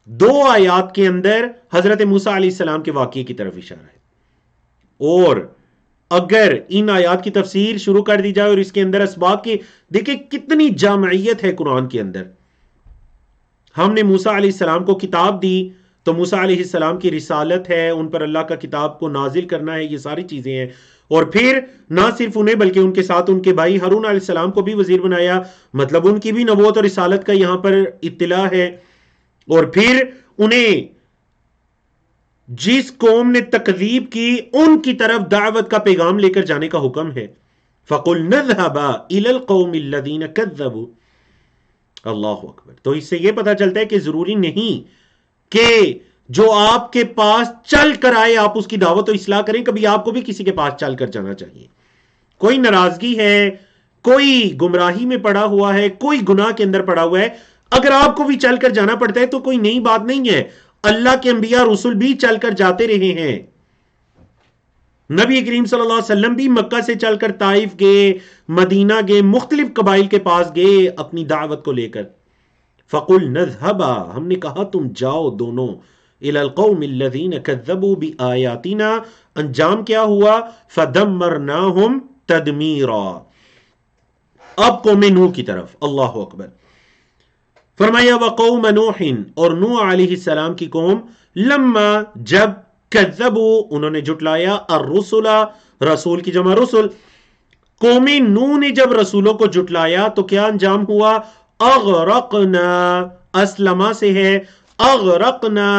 Speaker 1: دو آیات کے اندر حضرت موسیٰ علیہ السلام کے واقعے کی طرف اشارہ ہے، اور اگر ان آیات کی تفسیر شروع کر دی جائے اور اس کے اندر اسباب کی، دیکھیں کتنی جامعیت ہے قرآن کے اندر۔ ہم نے موسیٰ علیہ السلام کو کتاب دی، تو موسیٰ علیہ السلام کی رسالت ہے، ان پر اللہ کا کتاب کو نازل کرنا ہے، یہ ساری چیزیں ہیں۔ اور پھر نہ صرف انہیں بلکہ ان کے ساتھ ان کے بھائی ہارون علیہ السلام کو بھی وزیر بنایا، مطلب ان کی بھی نبوت اور رسالت کا یہاں پر اطلاع ہے۔ اور پھر انہیں جس قوم نے تکذیب کی ان کی طرف دعوت کا پیغام لے کر جانے کا حکم ہے۔ فَقُلْنَا اذْهَبَا إِلَى الْقَوْمِ الَّذِينَ كَذَّبُوا، اللہ اکبر۔ تو اس سے یہ پتہ چلتا ہے کہ ضروری نہیں کہ جو آپ کے پاس چل کر آئے آپ اس کی دعوت و اصلاح کریں، کبھی آپ کو بھی کسی کے پاس چل کر جانا چاہیے۔ کوئی ناراضگی ہے، کوئی گمراہی میں پڑا ہوا ہے، کوئی گناہ کے اندر پڑا ہوا ہے، اگر آپ کو بھی چل کر جانا پڑتا ہے تو کوئی نئی بات نہیں ہے، اللہ کے انبیاء رسول بھی چل کر جاتے رہے ہیں۔ نبی کریم صلی اللہ علیہ وسلم بھی مکہ سے چل کر طائف گئے، مدینہ گئے، مختلف قبائل کے پاس گئے اپنی دعوت کو لے کر۔ فَقُلْنَا اذْهَبَا ہم نے کہا تم جاؤ دونوں، إِلَى الْقَوْمِ الَّذِينَ كَذَّبُوا بِآيَاتِنَا انجام کیا ہوا؟ فَدَمَّرْنَاهُمْ تَدْمِيرًا۔ اب قوم نوح کی طرف، اللہ اکبر۔ فرمایا وَقَوْمَ نُوحٍ اور نوح علیہ السلام کی قوم، لما جب، کذبوا انہوں نے جھٹلایا، الرسل رسول کی جمع رسل، قوم نوح نے جب رسولوں کو جھٹلایا تو کیا انجام ہوا؟ اغرقنا، اسلمہ سے ہے، اغرقنا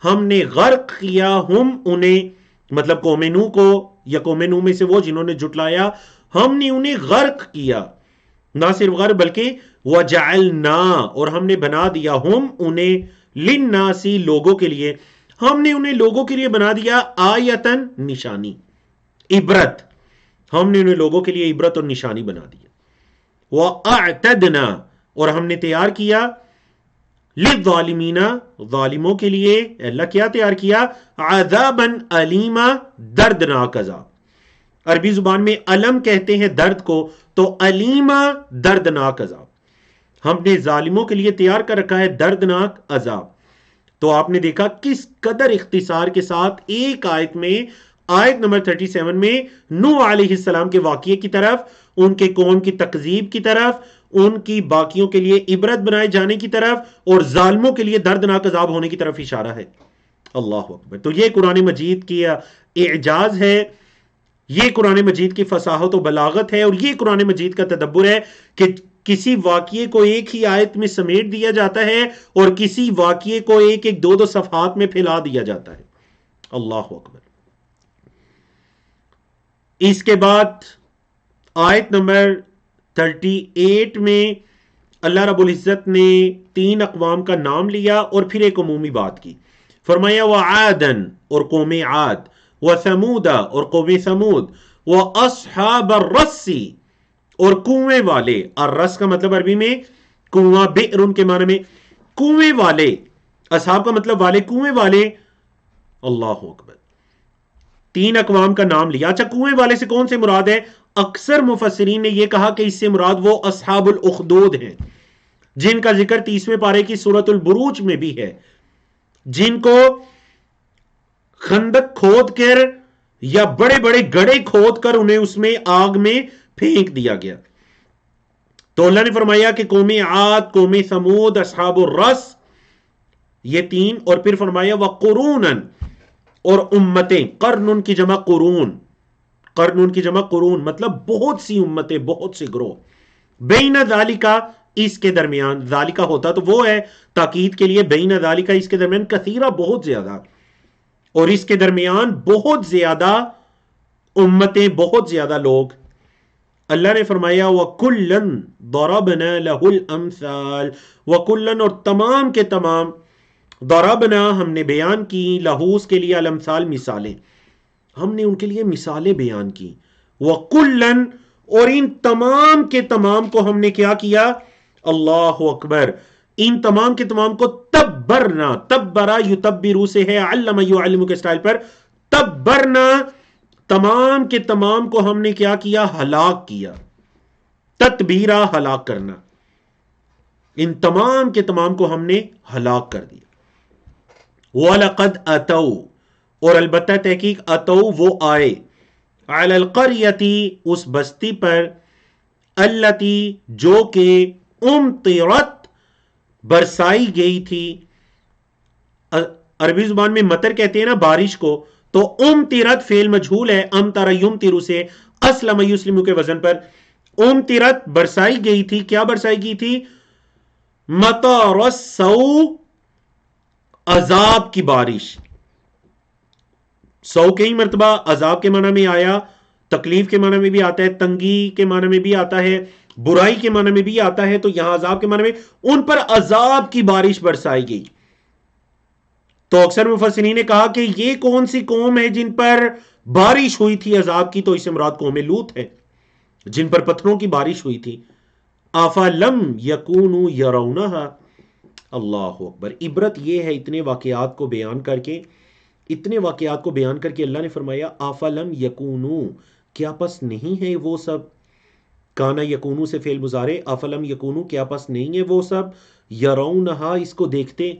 Speaker 1: ہم نے غرق کیا، ہم انہیں، مطلب قوم نوح کو یا قوم نوح میں سے وہ جنہوں نے جھٹلایا، ہم نے انہیں غرق کیا۔ نہ صرف غرق بلکہ وجعلنا اور ہم نے بنا دیا، ہم انہیں، للناسی لوگوں کے لیے، ہم نے انہیں لوگوں کے لیے بنا دیا، آیتن نشانی، عبرت۔ ہم نے انہیں لوگوں کے لیے عبرت اور نشانی بنا دیا. وَأَعْتَدْنَا اور ہم نے تیار کیا لِلظَّالِمِينَ ظالموں کے لیے. اللہ کیا تیار کیا؟ عَذَابًا أَلِيمًا دردناک عذاب. عربی زبان میں علم کہتے ہیں درد کو، تو علیمہ دردناک عذاب. ہم نے ظالموں کے لیے تیار کر رکھا ہے دردناک عذاب. تو آپ نے دیکھا کس قدر اختصار کے ساتھ ایک آیت میں، آیت نمبر 37 میں نوح علیہ السلام کے واقعے کی طرف، ان کے قوم کی تکذیب کی طرف، ان کی باقیوں کے لیے عبرت بنائے جانے کی طرف، اور ظالموں کے لیے دردناک عذاب ہونے کی طرف اشارہ ہے. اللہ اکبر. تو یہ قرآن مجید کی اعجاز ہے، یہ قرآن مجید کی فصاحت و بلاغت ہے، اور یہ قرآن مجید کا تدبر ہے کہ کسی واقعے کو ایک ہی آیت میں سمیٹ دیا جاتا ہے اور کسی واقعے کو ایک ایک دو صفحات میں پھیلا دیا جاتا ہے. اللہ اکبر. اس کے بعد آیت نمبر 38 میں اللہ رب العزت نے 3 اقوام کا نام لیا اور پھر ایک عمومی بات کی. فرمایا وعادن اور قوم عاد، وثمود اور قوم ثمود، واصحاب الرس اور کنویں والے. الرس کا مطلب عربی میں کنواں، بئر ان کے معنی میں کنویں والے، اصحاب کا مطلب والے، کنویں والے. اللہ اکبر. 3 اقوام کا نام لیا. اچھا کنویں والے سے کون سے مراد ہے؟ اکثر مفسرین نے یہ کہا کہ اس سے مراد وہ اصحاب الاخدود ہیں جن کا ذکر 30ویں پارے کی سورۃ البروج میں بھی ہے، جن کو خندق کھود کر یا بڑے بڑے گڑھے کھود کر انہیں اس میں آگ میں پھینک دیا گیا. تو اللہ نے فرمایا کہ قوم عاد، قوم ثمود، اصحاب الرس، یہ 3، اور پھر فرمایا وقرونن اور امتیں. قرن کی جمع قرون، قرن کی جمع قرون مطلب بہت سی امتیں، بہت سے گروہ. بین ذالکا اس کے درمیان، ذالکا ہوتا تو وہ ہے تاکید کے لیے، بین ذالکا اس کے درمیان، کثیرہ بہت زیادہ، اور اس کے درمیان بہت زیادہ امتیں، بہت زیادہ لوگ. اللہ نے فرمایا وَكُلًّا ضَرَبْنَا لَهُ الْأَمْثَالِ، وَكُلًّا اور تمام کے تمام، ضربنا ہم نے بیان کی، لہو اس کے لیے، الامثال مثالیں، ہم نے ان کے لیے مثالیں بیان کی. وَكُلًّا اور ان تمام کے تمام کو ہم نے کیا کیا؟ اللہ اکبر. ان تمام کے تمام کو تبرنا، تبرا یتبرو سے ہے، علم یعلم کے سٹائل پر، تبرنا تمام کے تمام کو ہم نے کیا کیا؟ ہلاک کیا. تتبیرا ہلاک کرنا. ان تمام کے تمام کو ہم نے ہلاک کر دیا. وَلَقَدْ أَتَوْا اور البتہ تحقیق، اتو وہ آئے، عَلَى الْقَرْيَةِ اس بستی پر، الَّتِي جو کہ اُمْطِرَتْ برسائی گئی تھی. عربی زبان میں مطر کہتے ہیں نا بارش کو، تو امطرت فعل مجہول ہے، امطر یمطر سے، اسلم یسلم کے وزن پر. امطرت برسائی گئی تھی. کیا برسائی گئی تھی؟ مطر السوء عذاب کی بارش. سو کئی مرتبہ عذاب کے معنی میں آیا، تکلیف کے معنی میں بھی آتا ہے، تنگی کے معنی میں بھی آتا ہے، برائی کے معنی میں بھی آتا ہے. تو یہاں عذاب کے معنی میں ان پر عذاب کی بارش برسائی گئی. تو اکثر مفسرین نے کہا کہ یہ کون سی قوم ہے جن پر بارش ہوئی تھی عذاب کی؟ تو اس سے مراد قوم لوط ہے جن پر پتھروں کی بارش ہوئی تھی. افلم یکونوا یرونہا. اللہ اکبر. عبرت یہ ہے اتنے واقعات کو بیان کر کے، اتنے واقعات کو بیان کر کے اللہ نے فرمایا افلم یکونو، کیا پس نہیں ہے وہ سب؟ کانا یکونو سے فعل مضارع، افلم یکونو کیا پس نہیں ہے وہ سب، یرونہا اس کو دیکھتے،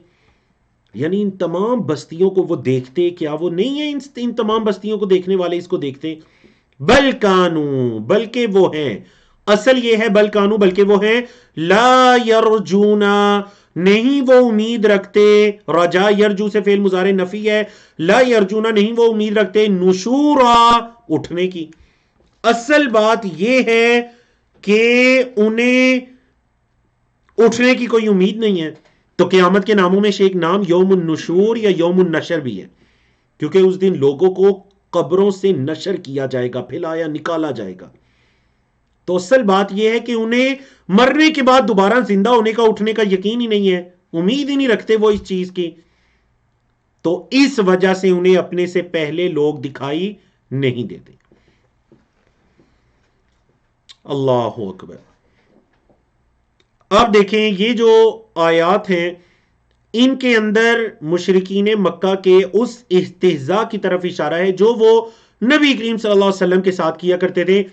Speaker 1: یعنی ان تمام بستیوں کو وہ دیکھتے، کیا وہ نہیں ہیں ان تمام بستیوں کو دیکھنے والے اس کو دیکھتے؟ بل کانو بلکہ وہ ہیں، اصل یہ ہے بل کانو بلکہ وہ ہیں، لا یرجونا نہیں وہ امید رکھتے، رجا یرجو سے فعل مضارع نفی ہے، لا یرجونا نہیں وہ امید رکھتے، نشورا اٹھنے کی. اصل بات یہ ہے کہ انہیں اٹھنے کی کوئی امید نہیں ہے. تو قیامت کے ناموں میں سے ایک نام یوم النشور یا یوم النشر بھی ہے، کیونکہ اس دن لوگوں کو قبروں سے نشر کیا جائے گا، پھلایا نکالا جائے گا. تو اصل بات یہ ہے کہ انہیں مرنے کے بعد دوبارہ زندہ ہونے کا، اٹھنے کا یقین ہی نہیں ہے، امید ہی نہیں رکھتے وہ اس چیز کی. تو اس وجہ سے انہیں اپنے سے پہلے لوگ دکھائی نہیں دیتے. اللہ اکبر. اب دیکھیں یہ جو آیات ہیں ان کے اندر مشرکین مکہ کے اس استہزاء کی طرف اشارہ ہے جو وہ نبی کریم صلی اللہ علیہ وسلم کے ساتھ کیا کرتے تھے.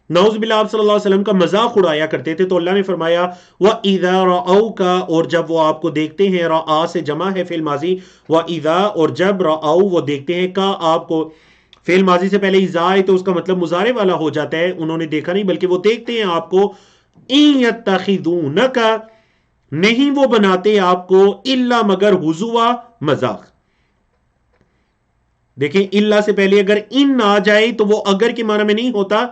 Speaker 1: نعوذ باللہ آپ صلی اللہ علیہ وسلم کا مذاق اڑایا کرتے تھے. تو اللہ نے فرمایا وَإِذَا رَأَوْكَ، اور جب وہ آپ کو دیکھتے ہیں، رَآ سے جمع ہے فعل ماضی، وَإِذَا اور جب رَأَوْ وہ دیکھتے ہیں، کا آپ کو فعل ماضی سے پہلے اذا ہے تو اس کا مطلب مضارع والا ہو جاتا ہے، انہوں نے دیکھا نہیں بلکہ وہ دیکھتے ہیں آپ کو. إِن يَتَّخِذُونَكَ، نہیں وہ بناتے آپ کو، الا مگر ہزوا، مذاق. دیکھیں اللہ سے پہلے اگر ان نہ آ جائے تو وہ اگر کے معنی میں نہیں ہوتا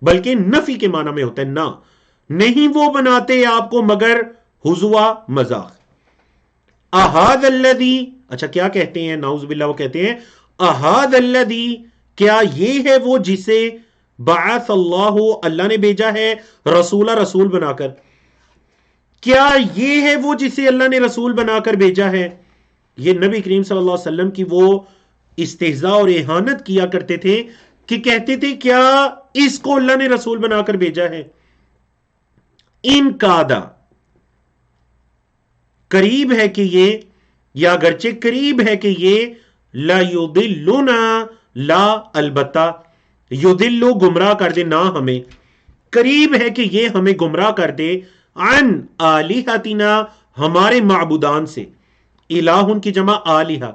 Speaker 1: بلکہ نفی کے معنی میں ہوتا ہے. نہ، نہیں وہ بناتے آپ کو مگر ہزوا، مذاق. احاد الذی، اچھا کیا کہتے ہیں؟ نعوذ باللہ وہ کہتے ہیں احاد الذی، کیا یہ ہے وہ جسے بعث اللہ، اللہ نے بھیجا ہے، رسول بنا کر. کیا یہ ہے وہ جسے اللہ نے رسول بنا کر بھیجا ہے؟ یہ نبی کریم صلی اللہ علیہ وسلم کی وہ استہزاء اور اہانت کیا کرتے تھے کہ کہتے تھے کیا اس کو اللہ نے رسول بنا کر بھیجا ہے. ان کادا، قریب ہے کہ یہ، یا اگرچہ قریب ہے کہ یہ، لا یضلنا، لا البتہ، یضلو گمراہ کر دے، نہ ہمیں، قریب ہے کہ یہ ہمیں گمراہ کر دے، عن آلہتنا، ہمارے معبودان سے. الہن کی جمع آلہہ،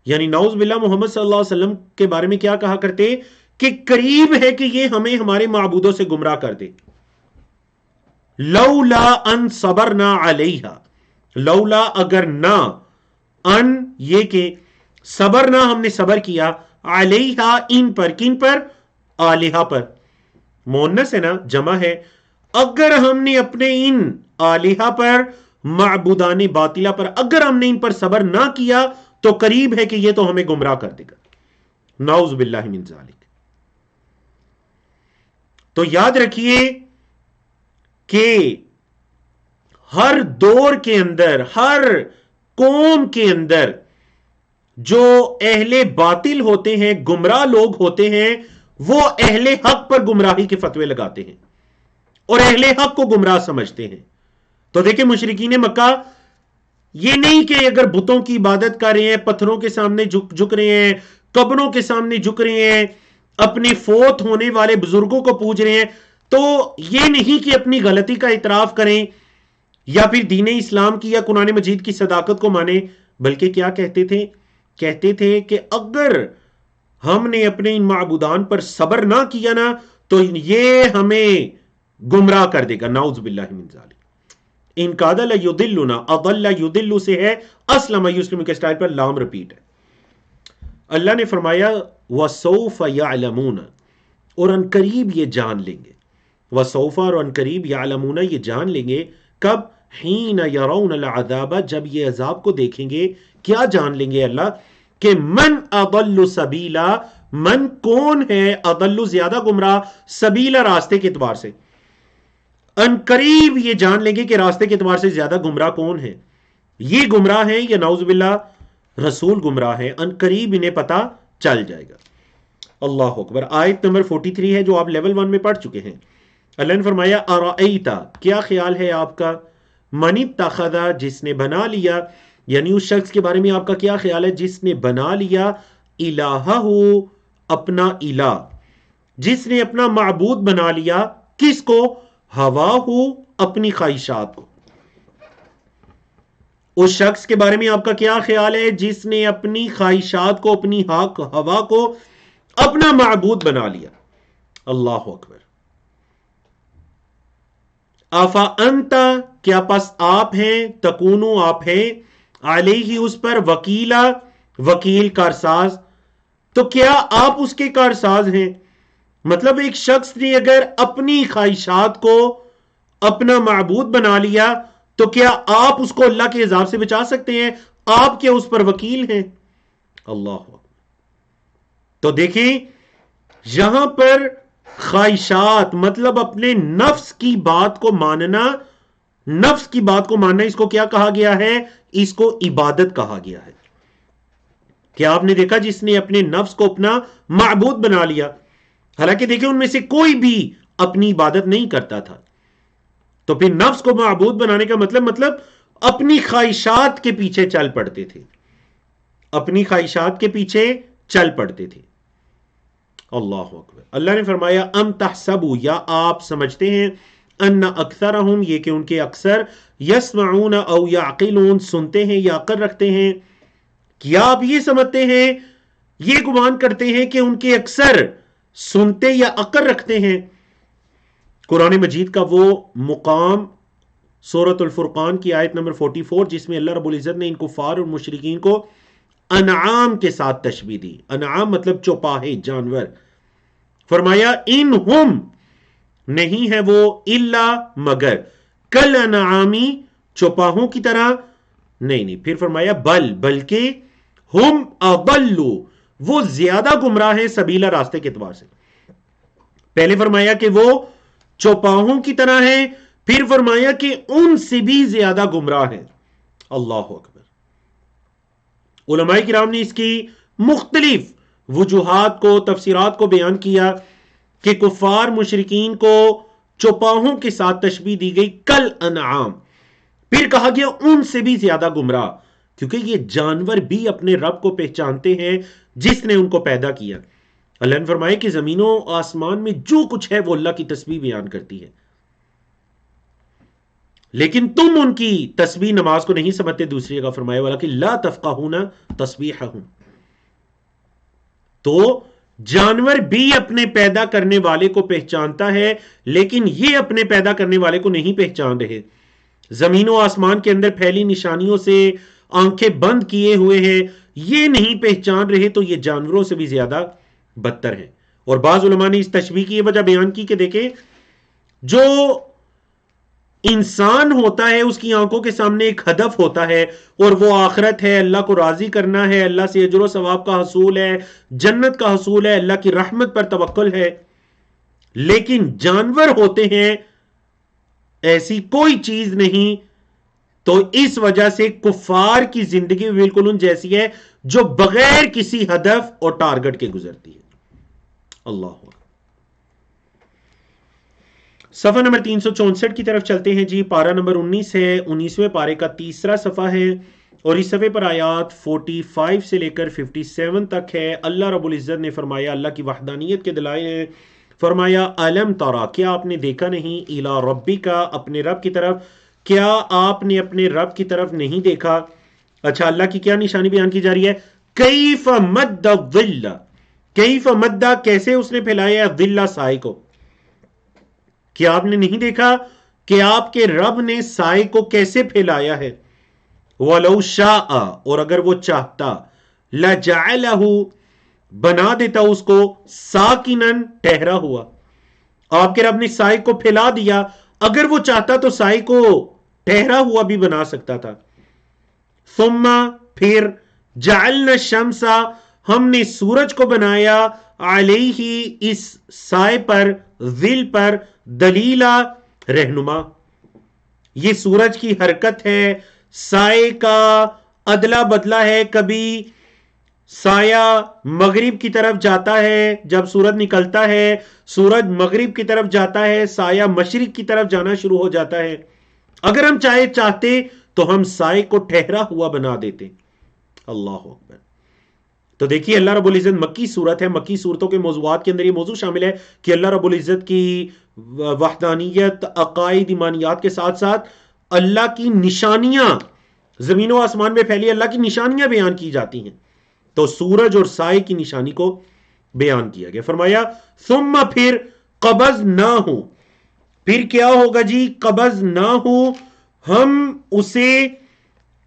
Speaker 1: یعنی نعوذ باللہ محمد صلی اللہ علیہ وسلم کے بارے میں کیا کہا کرتے کہ قریب ہے کہ یہ ہمیں ہمارے معبودوں سے گمراہ کر دے. لولا ان صبرنا علیہا، لولا اگر نہ، ان یہ کہ صبر نہ ہم نے صبر کیا، علیہا ان پر، کن پر؟ آلہہ پر. مؤنث ہے نا، جمع ہے. اگر ہم نے اپنے ان آلہہ پر، معبودان باطلہ پر، اگر ہم نے ان پر صبر نہ کیا تو قریب ہے کہ یہ تو ہمیں گمراہ کر دے گا. نعوذ باللہ من ذالک. تو یاد رکھیے کہ ہر دور کے اندر، ہر قوم کے اندر جو اہل باطل ہوتے ہیں، گمراہ لوگ ہوتے ہیں، وہ اہل حق پر گمراہی کے فتوے لگاتے ہیں اور اہل حق کو گمراہ سمجھتے ہیں. تو دیکھیں مشرکین مکہ یہ نہیں کہ اگر بتوں کی عبادت کر رہے ہیں، پتھروں کے سامنے جھک رہے ہیں، قبروں کے سامنے جھک رہے ہیں، اپنے فوت ہونے والے بزرگوں کو پوج رہے ہیں، تو یہ نہیں کہ اپنی غلطی کا اعتراف کریں یا پھر دین اسلام کی یا قرآن مجید کی صداقت کو مانیں، بلکہ کیا کہتے تھے؟ کہتے تھے کہ اگر ہم نے اپنے ان معبودان پر صبر نہ کیا نا تو یہ ہمیں گمراہ کر دے گا. نعوذ باللہ من ذالک. ان کاد لیضلنا، اضل یضل سے ہے، اسلم یسلم کے سٹائل پر لام رپیٹ ہے. اللہ نے فرمایا وسوف یعلمون، اور ان قریب یہ جان لیں گے. وسوف، اور ان قریب، یعلمون یہ جان لیں گے. کب؟ حین یرون العذاب، جب یہ عذاب کو دیکھیں گے. کیا جان لیں گے اللہ؟ کہ من اضل سبیلا، من کون ہے، اضل زیادہ گمراہ، سبیلا راستے کے اعتبار سے. ان قریب یہ جان لیں گے کہ راستے کے اعتبار سے زیادہ گمراہ کون ہے، یہ گمراہ ہیں یا نعوذ باللہ رسول گمراہ ہے. ان قریب انہیں پتا چل جائے گا. اللہ اکبر. آیت نمبر 43 ہے جو آپ لیول 1 میں پڑھ چکے ہیں. اللہ نے فرمایا ارائیتا، کیا خیال ہے آپ کا، من اتخذ، جس نے بنا لیا، یعنی اس شخص کے بارے میں آپ کا کیا خیال ہے جس نے بنا لیا، الہہ، اپنا الہ، جس نے اپنا معبود بنا لیا، کس کو؟ ہواہ، اپنی خواہشات کو. اس شخص کے بارے میں آپ کا کیا خیال ہے جس نے اپنی خواہشات کو، اپنی ہوا کو اپنا معبود بنا لیا. اللہ اکبر. آفا انتا، کیا پس آپ ہیں، تکونو آپ ہیں، علیہ اس پر، وکیلا وکیل، کارساز. تو کیا آپ اس کے کارساز ہیں؟ مطلب ایک شخص نے اگر اپنی خواہشات کو اپنا معبود بنا لیا تو کیا آپ اس کو اللہ کے عذاب سے بچا سکتے ہیں؟ آپ کیا اس پر وکیل ہیں؟ اللہ. تو دیکھیں یہاں پر خواہشات مطلب اپنے نفس کی بات کو ماننا، نفس کی بات کو ماننا، اس کو کیا کہا گیا ہے؟ اس کو عبادت کہا گیا ہے. کیا آپ نے دیکھا جس نے اپنے نفس کو اپنا معبود بنا لیا؟ حالانکہ دیکھیں ان میں سے کوئی بھی اپنی عبادت نہیں کرتا تھا. تو پھر نفس کو معبود بنانے کا مطلب اپنی خواہشات کے پیچھے چل پڑتے تھے، اپنی خواہشات کے پیچھے چل پڑتے تھے. اللہ اکبر. اللہ نے فرمایا ام تحسبوا، یا آپ سمجھتے ہیں، ان اکثرہم، یہ کہ ان کے اکثر، یسمعون او یعقلون، سنتے ہیں یا عقل رکھتے ہیں. کیا آپ یہ سمجھتے ہیں، یہ گمان کرتے ہیں کہ ان کے اکثر سنتے یا عقل رکھتے ہیں؟ قرآن مجید کا وہ مقام سورۃ الفرقان کی آیت نمبر 44 جس میں اللہ رب العزت نے ان کفار اور مشرکین کو انعام کے ساتھ تشبیہ دی. انعام مطلب چوپاہے، جانور. فرمایا انہم، نہیں ہے وہ، الا مگر، کل انعامی، چوپاہوں کی طرح، نہیں. پھر فرمایا بلکہ ہم اضلوا، وہ زیادہ گمراہ ہیں، سبیلا، راستے کے اعتبار سے. پہلے فرمایا کہ وہ چوپاہوں کی طرح ہیں، پھر فرمایا کہ ان سے بھی زیادہ گمراہ ہیں. اللہ اکبر. علماء کرام نے اس کی مختلف وجوہات کو، تفسیرات کو بیان کیا کہ کفار مشرکین کو چوپاہوں کے ساتھ تشبیہ دی گئی کل انعام، پھر کہا گیا ان سے بھی زیادہ گمراہ، کیونکہ یہ جانور بھی اپنے رب کو پہچانتے ہیں جس نے ان کو پیدا کیا. اللہ نے فرمایا کہ زمین و آسمان میں جو کچھ ہے وہ اللہ کی تسبیح بیان کرتی ہے، لیکن تم ان کی تسبیح، نماز کو نہیں سمجھتے. دوسری جگہ فرمایا والا کہ لا تفقہون تسبیحہم. تو جانور بھی اپنے پیدا کرنے والے کو پہچانتا ہے، لیکن یہ اپنے پیدا کرنے والے کو نہیں پہچان رہے. زمین و آسمان کے اندر پھیلی نشانیوں سے آنکھیں بند کیے ہوئے ہیں، یہ نہیں پہچان رہے، تو یہ جانوروں سے بھی زیادہ بدتر ہیں. اور بعض علماء نے اس تشبیہ کی یہ وجہ بیان کی کہ دیکھیں، جو انسان ہوتا ہے اس کی آنکھوں کے سامنے ایک ہدف ہوتا ہے، اور وہ آخرت ہے، اللہ کو راضی کرنا ہے، اللہ سے اجر و ثواب کا حصول ہے، جنت کا حصول ہے، اللہ کی رحمت پر توکل ہے. لیکن جانور ہوتے ہیں ایسی کوئی چیز نہیں. تو اس وجہ سے کفار کی زندگی بالکل ان جیسی ہے جو بغیر کسی ہدف اور ٹارگٹ کے گزرتی ہے. اللہ. صفحہ نمبر 364 کی طرف چلتے ہیں جی. پارہ نمبر 19 ہے، 19ویں پارے کا تیسرا صفحہ ہے، اور اس صفحے پر آیات 45 سے لے کر 57 تک ہے. اللہ رب العزت نے فرمایا، اللہ کی وحدانیت کے دلائل ہیں. فرمایا الم ترا، کیا آپ نے دیکھا نہیں، الی ربک، اپنے رب کی طرف، کیا آپ نے اپنے رب کی طرف نہیں دیکھا. اچھا، اللہ کی کیا نشانی بیان کی جا رہی ہے؟ کیف مد الظل، کیف مد، کیسے اس نے پھیلایا الظل، سائے کو. کیا آپ نے نہیں دیکھا کہ آپ کے رب نے سائے کو کیسے پھیلایا ہے؟ وَلَوْ شَاءَ، اور اگر وہ چاہتا، لَجَعَلَهُ، بنا دیتا اس کو، ساکنن، ٹھہرا ہوا. آپ کے رب نے سائے کو پھیلا دیا، اگر وہ چاہتا تو سائے کو ٹھہرا ہوا بھی بنا سکتا تھا. ثم، پھر، جعلنا الشمس، ہم نے سورج کو بنایا، علیہ، اس سائے پر، ظل پر، دلیلا، رہنما. یہ سورج کی حرکت ہے، سائے کا ادلا بدلا ہے. کبھی سایہ مغرب کی طرف جاتا ہے جب سورج نکلتا ہے، سورج مغرب کی طرف جاتا ہے، سایہ مشرق کی طرف جانا شروع ہو جاتا ہے. اگر ہم چاہتے تو ہم سائے کو ٹھہرا ہوا بنا دیتے. اللہ اکبر. تو دیکھیے اللہ رب العزت، مکی صورت ہے، مکی صورتوں کے موضوعات کے اندر یہ موضوع شامل ہے کہ اللہ رب العزت کی وحدانیت، عقائد، ایمانیات کے ساتھ ساتھ اللہ کی نشانیاں، زمین و آسمان میں پھیلی اللہ کی نشانیاں بیان کی جاتی ہیں. تو سورج اور سائے کی نشانی کو بیان کیا گیا. فرمایا ثم، پھر، قبضناہ، پھر کیا ہوگا جی؟ قبضناہ، ہم اسے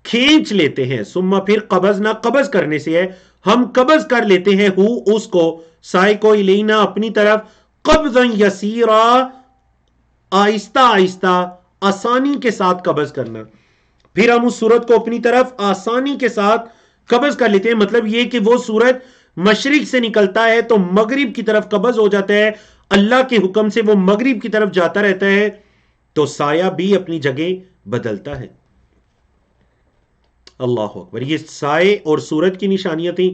Speaker 1: کھینچ لیتے ہیں. ثم، پھر، قبضنا، قبض کرنے سے ہے، ہم قبض کر لیتے ہیں، اس کو، سائے کو، الینا، اپنی طرف، قبضا یسیرا، آہستہ آہستہ، آسانی کے ساتھ قبض کرنا. پھر ہم اس سورج کو اپنی طرف آسانی کے ساتھ قبض کر لیتے ہیں. مطلب یہ کہ وہ سورج مشرق سے نکلتا ہے تو مغرب کی طرف قبض ہو جاتا ہے، اللہ کے حکم سے وہ مغرب کی طرف جاتا رہتا ہے، تو سایہ بھی اپنی جگہ بدلتا ہے. اللہ اکبر. یہ سائے اور سورج کی نشانیاں تھیں.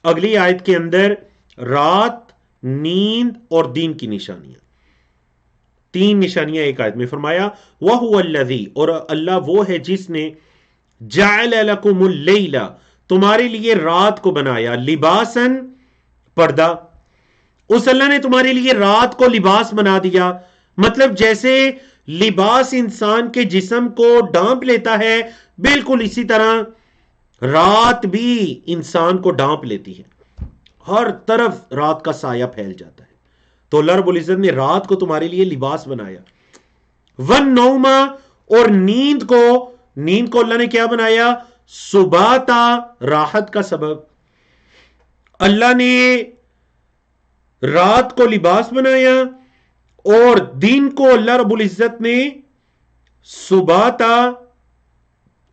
Speaker 1: اگلی آیت کے اندر رات، نیند اور دین کی نشانیاں. تین نشانیاں ایک آیت میں فرمایا وَهُوَ الَّذِي، اور اللہ وہ ہے جس نے جَعَلَ لَكُمُ اللَّيْلَ، تمہارے لیے رات کو بنایا، لباسن، پردہ. اس اللہ نے تمہارے لیے رات کو لباس بنا دیا. مطلب جیسے لباس انسان کے جسم کو ڈھانپ لیتا ہے، بالکل اسی طرح رات بھی انسان کو ڈھانپ لیتی ہے، ہر طرف رات کا سایہ پھیل جاتا ہے. تو اللہ رب العزت نے رات کو تمہارے لیے لباس بنایا. وَالنَّوْمَ، اور نیند کو اللہ نے کیا بنایا؟ سباتا، راحت کا سبب. اللہ نے رات کو لباس بنایا اور دن کو اللہ رب العزت نے سباتا،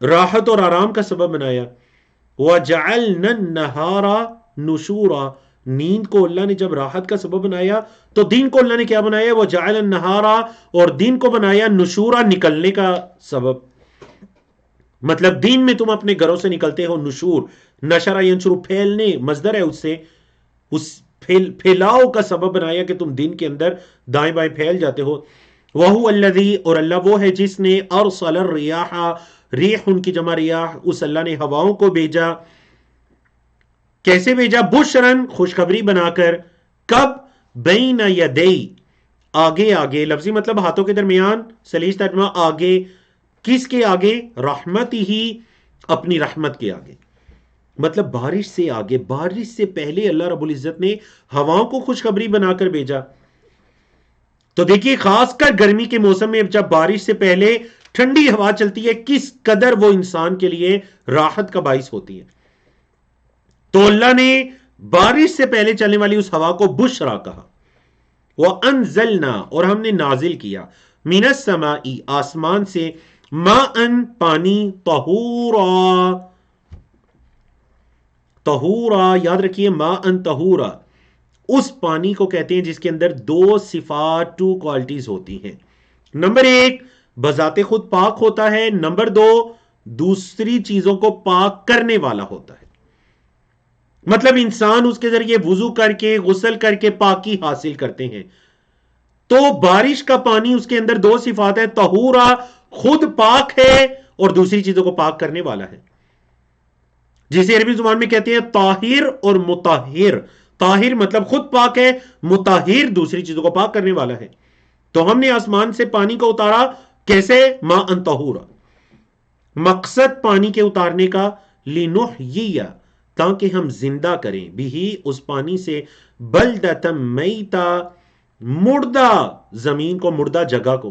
Speaker 1: راحت اور آرام کا سبب بنایا. وَجَعَلْنَا النَّهَارَ نُشُورًا، نیند کو اللہ نے جب راحت کا سبب بنایا تو دن کو اللہ نے کیا بنایا؟ وَجَعَلَ النَّهَارَ، اور دن کو بنایا نشورا، نکلنے کا سبب. مطلب دن میں تم اپنے گھروں سے نکلتے ہو، نشور، نشرہ ینشر، پھیلنے، مصدر ہے اس سے، اس پھیلاؤ کا سبب بنایا کہ تم دن کے اندر دائیں بائیں پھیل جاتے ہو. وَهُوَ الَّذِي، اور اللہ وہ ہے جس نے أَرْسَلَ الرِّيَاحَ، ریح ان کی جمع ریاح، اس اللہ نے ہواؤں کو بھیجا. کیسے بھیجا؟ بشرن، خوشخبری بنا کر. کب؟ بین یدی، آگے آگے، لفظی مطلب ہاتھوں کے درمیان، سلیس ترجمہ آگے. کس کے آگے؟ رحمت ہی، اپنی رحمت کے آگے. مطلب بارش سے آگے، بارش سے پہلے اللہ رب العزت نے ہواؤں کو خوشخبری بنا کر بھیجا. تو دیکھیے خاص کر گرمی کے موسم میں جب بارش سے پہلے ٹھنڈی ہوا چلتی ہے، کس قدر وہ انسان کے لیے راحت کا باعث ہوتی ہے. تو اللہ نے بارش سے پہلے چلنے والی اس ہوا کو بشرا کہا. وَأَنزَلْنَا، اور ہم نے نازل کیا، مِنَ السَّمَاءِ، آسمان سے، مَاءً، پانی، طَہُورًا، طہورا، یاد رکھیے ماءً طہورا، اس پانی کو کہتے ہیں جس کے اندر دو صفات، ٹو کوالٹیز ہوتی ہیں. نمبر ایک، بذات خود پاک ہوتا ہے. نمبر دو، دوسری چیزوں کو پاک کرنے والا ہوتا ہے. مطلب انسان اس کے ذریعے وضو کر کے، غسل کر کے پاکی حاصل کرتے ہیں. تو بارش کا پانی، اس کے اندر دو صفات ہے، طہورا، خود پاک ہے، اور دوسری چیزوں کو پاک کرنے والا ہے، جسے عربی زبان میں کہتے ہیں طاہر اور مطہر. طاہر مطلب خود پاک ہے، مطہر دوسری چیزوں کو پاک کرنے والا ہے. تو ہم نے آسمان سے پانی کو اتارا، کیسے؟ ماءً طہورا. مقصد پانی کے اتارنے کا، لنحیی، تاکہ ہم زندہ کریں، بھی اس پانی سے، بلدۃ میتا، مردہ زمین کو، مردہ جگہ کو،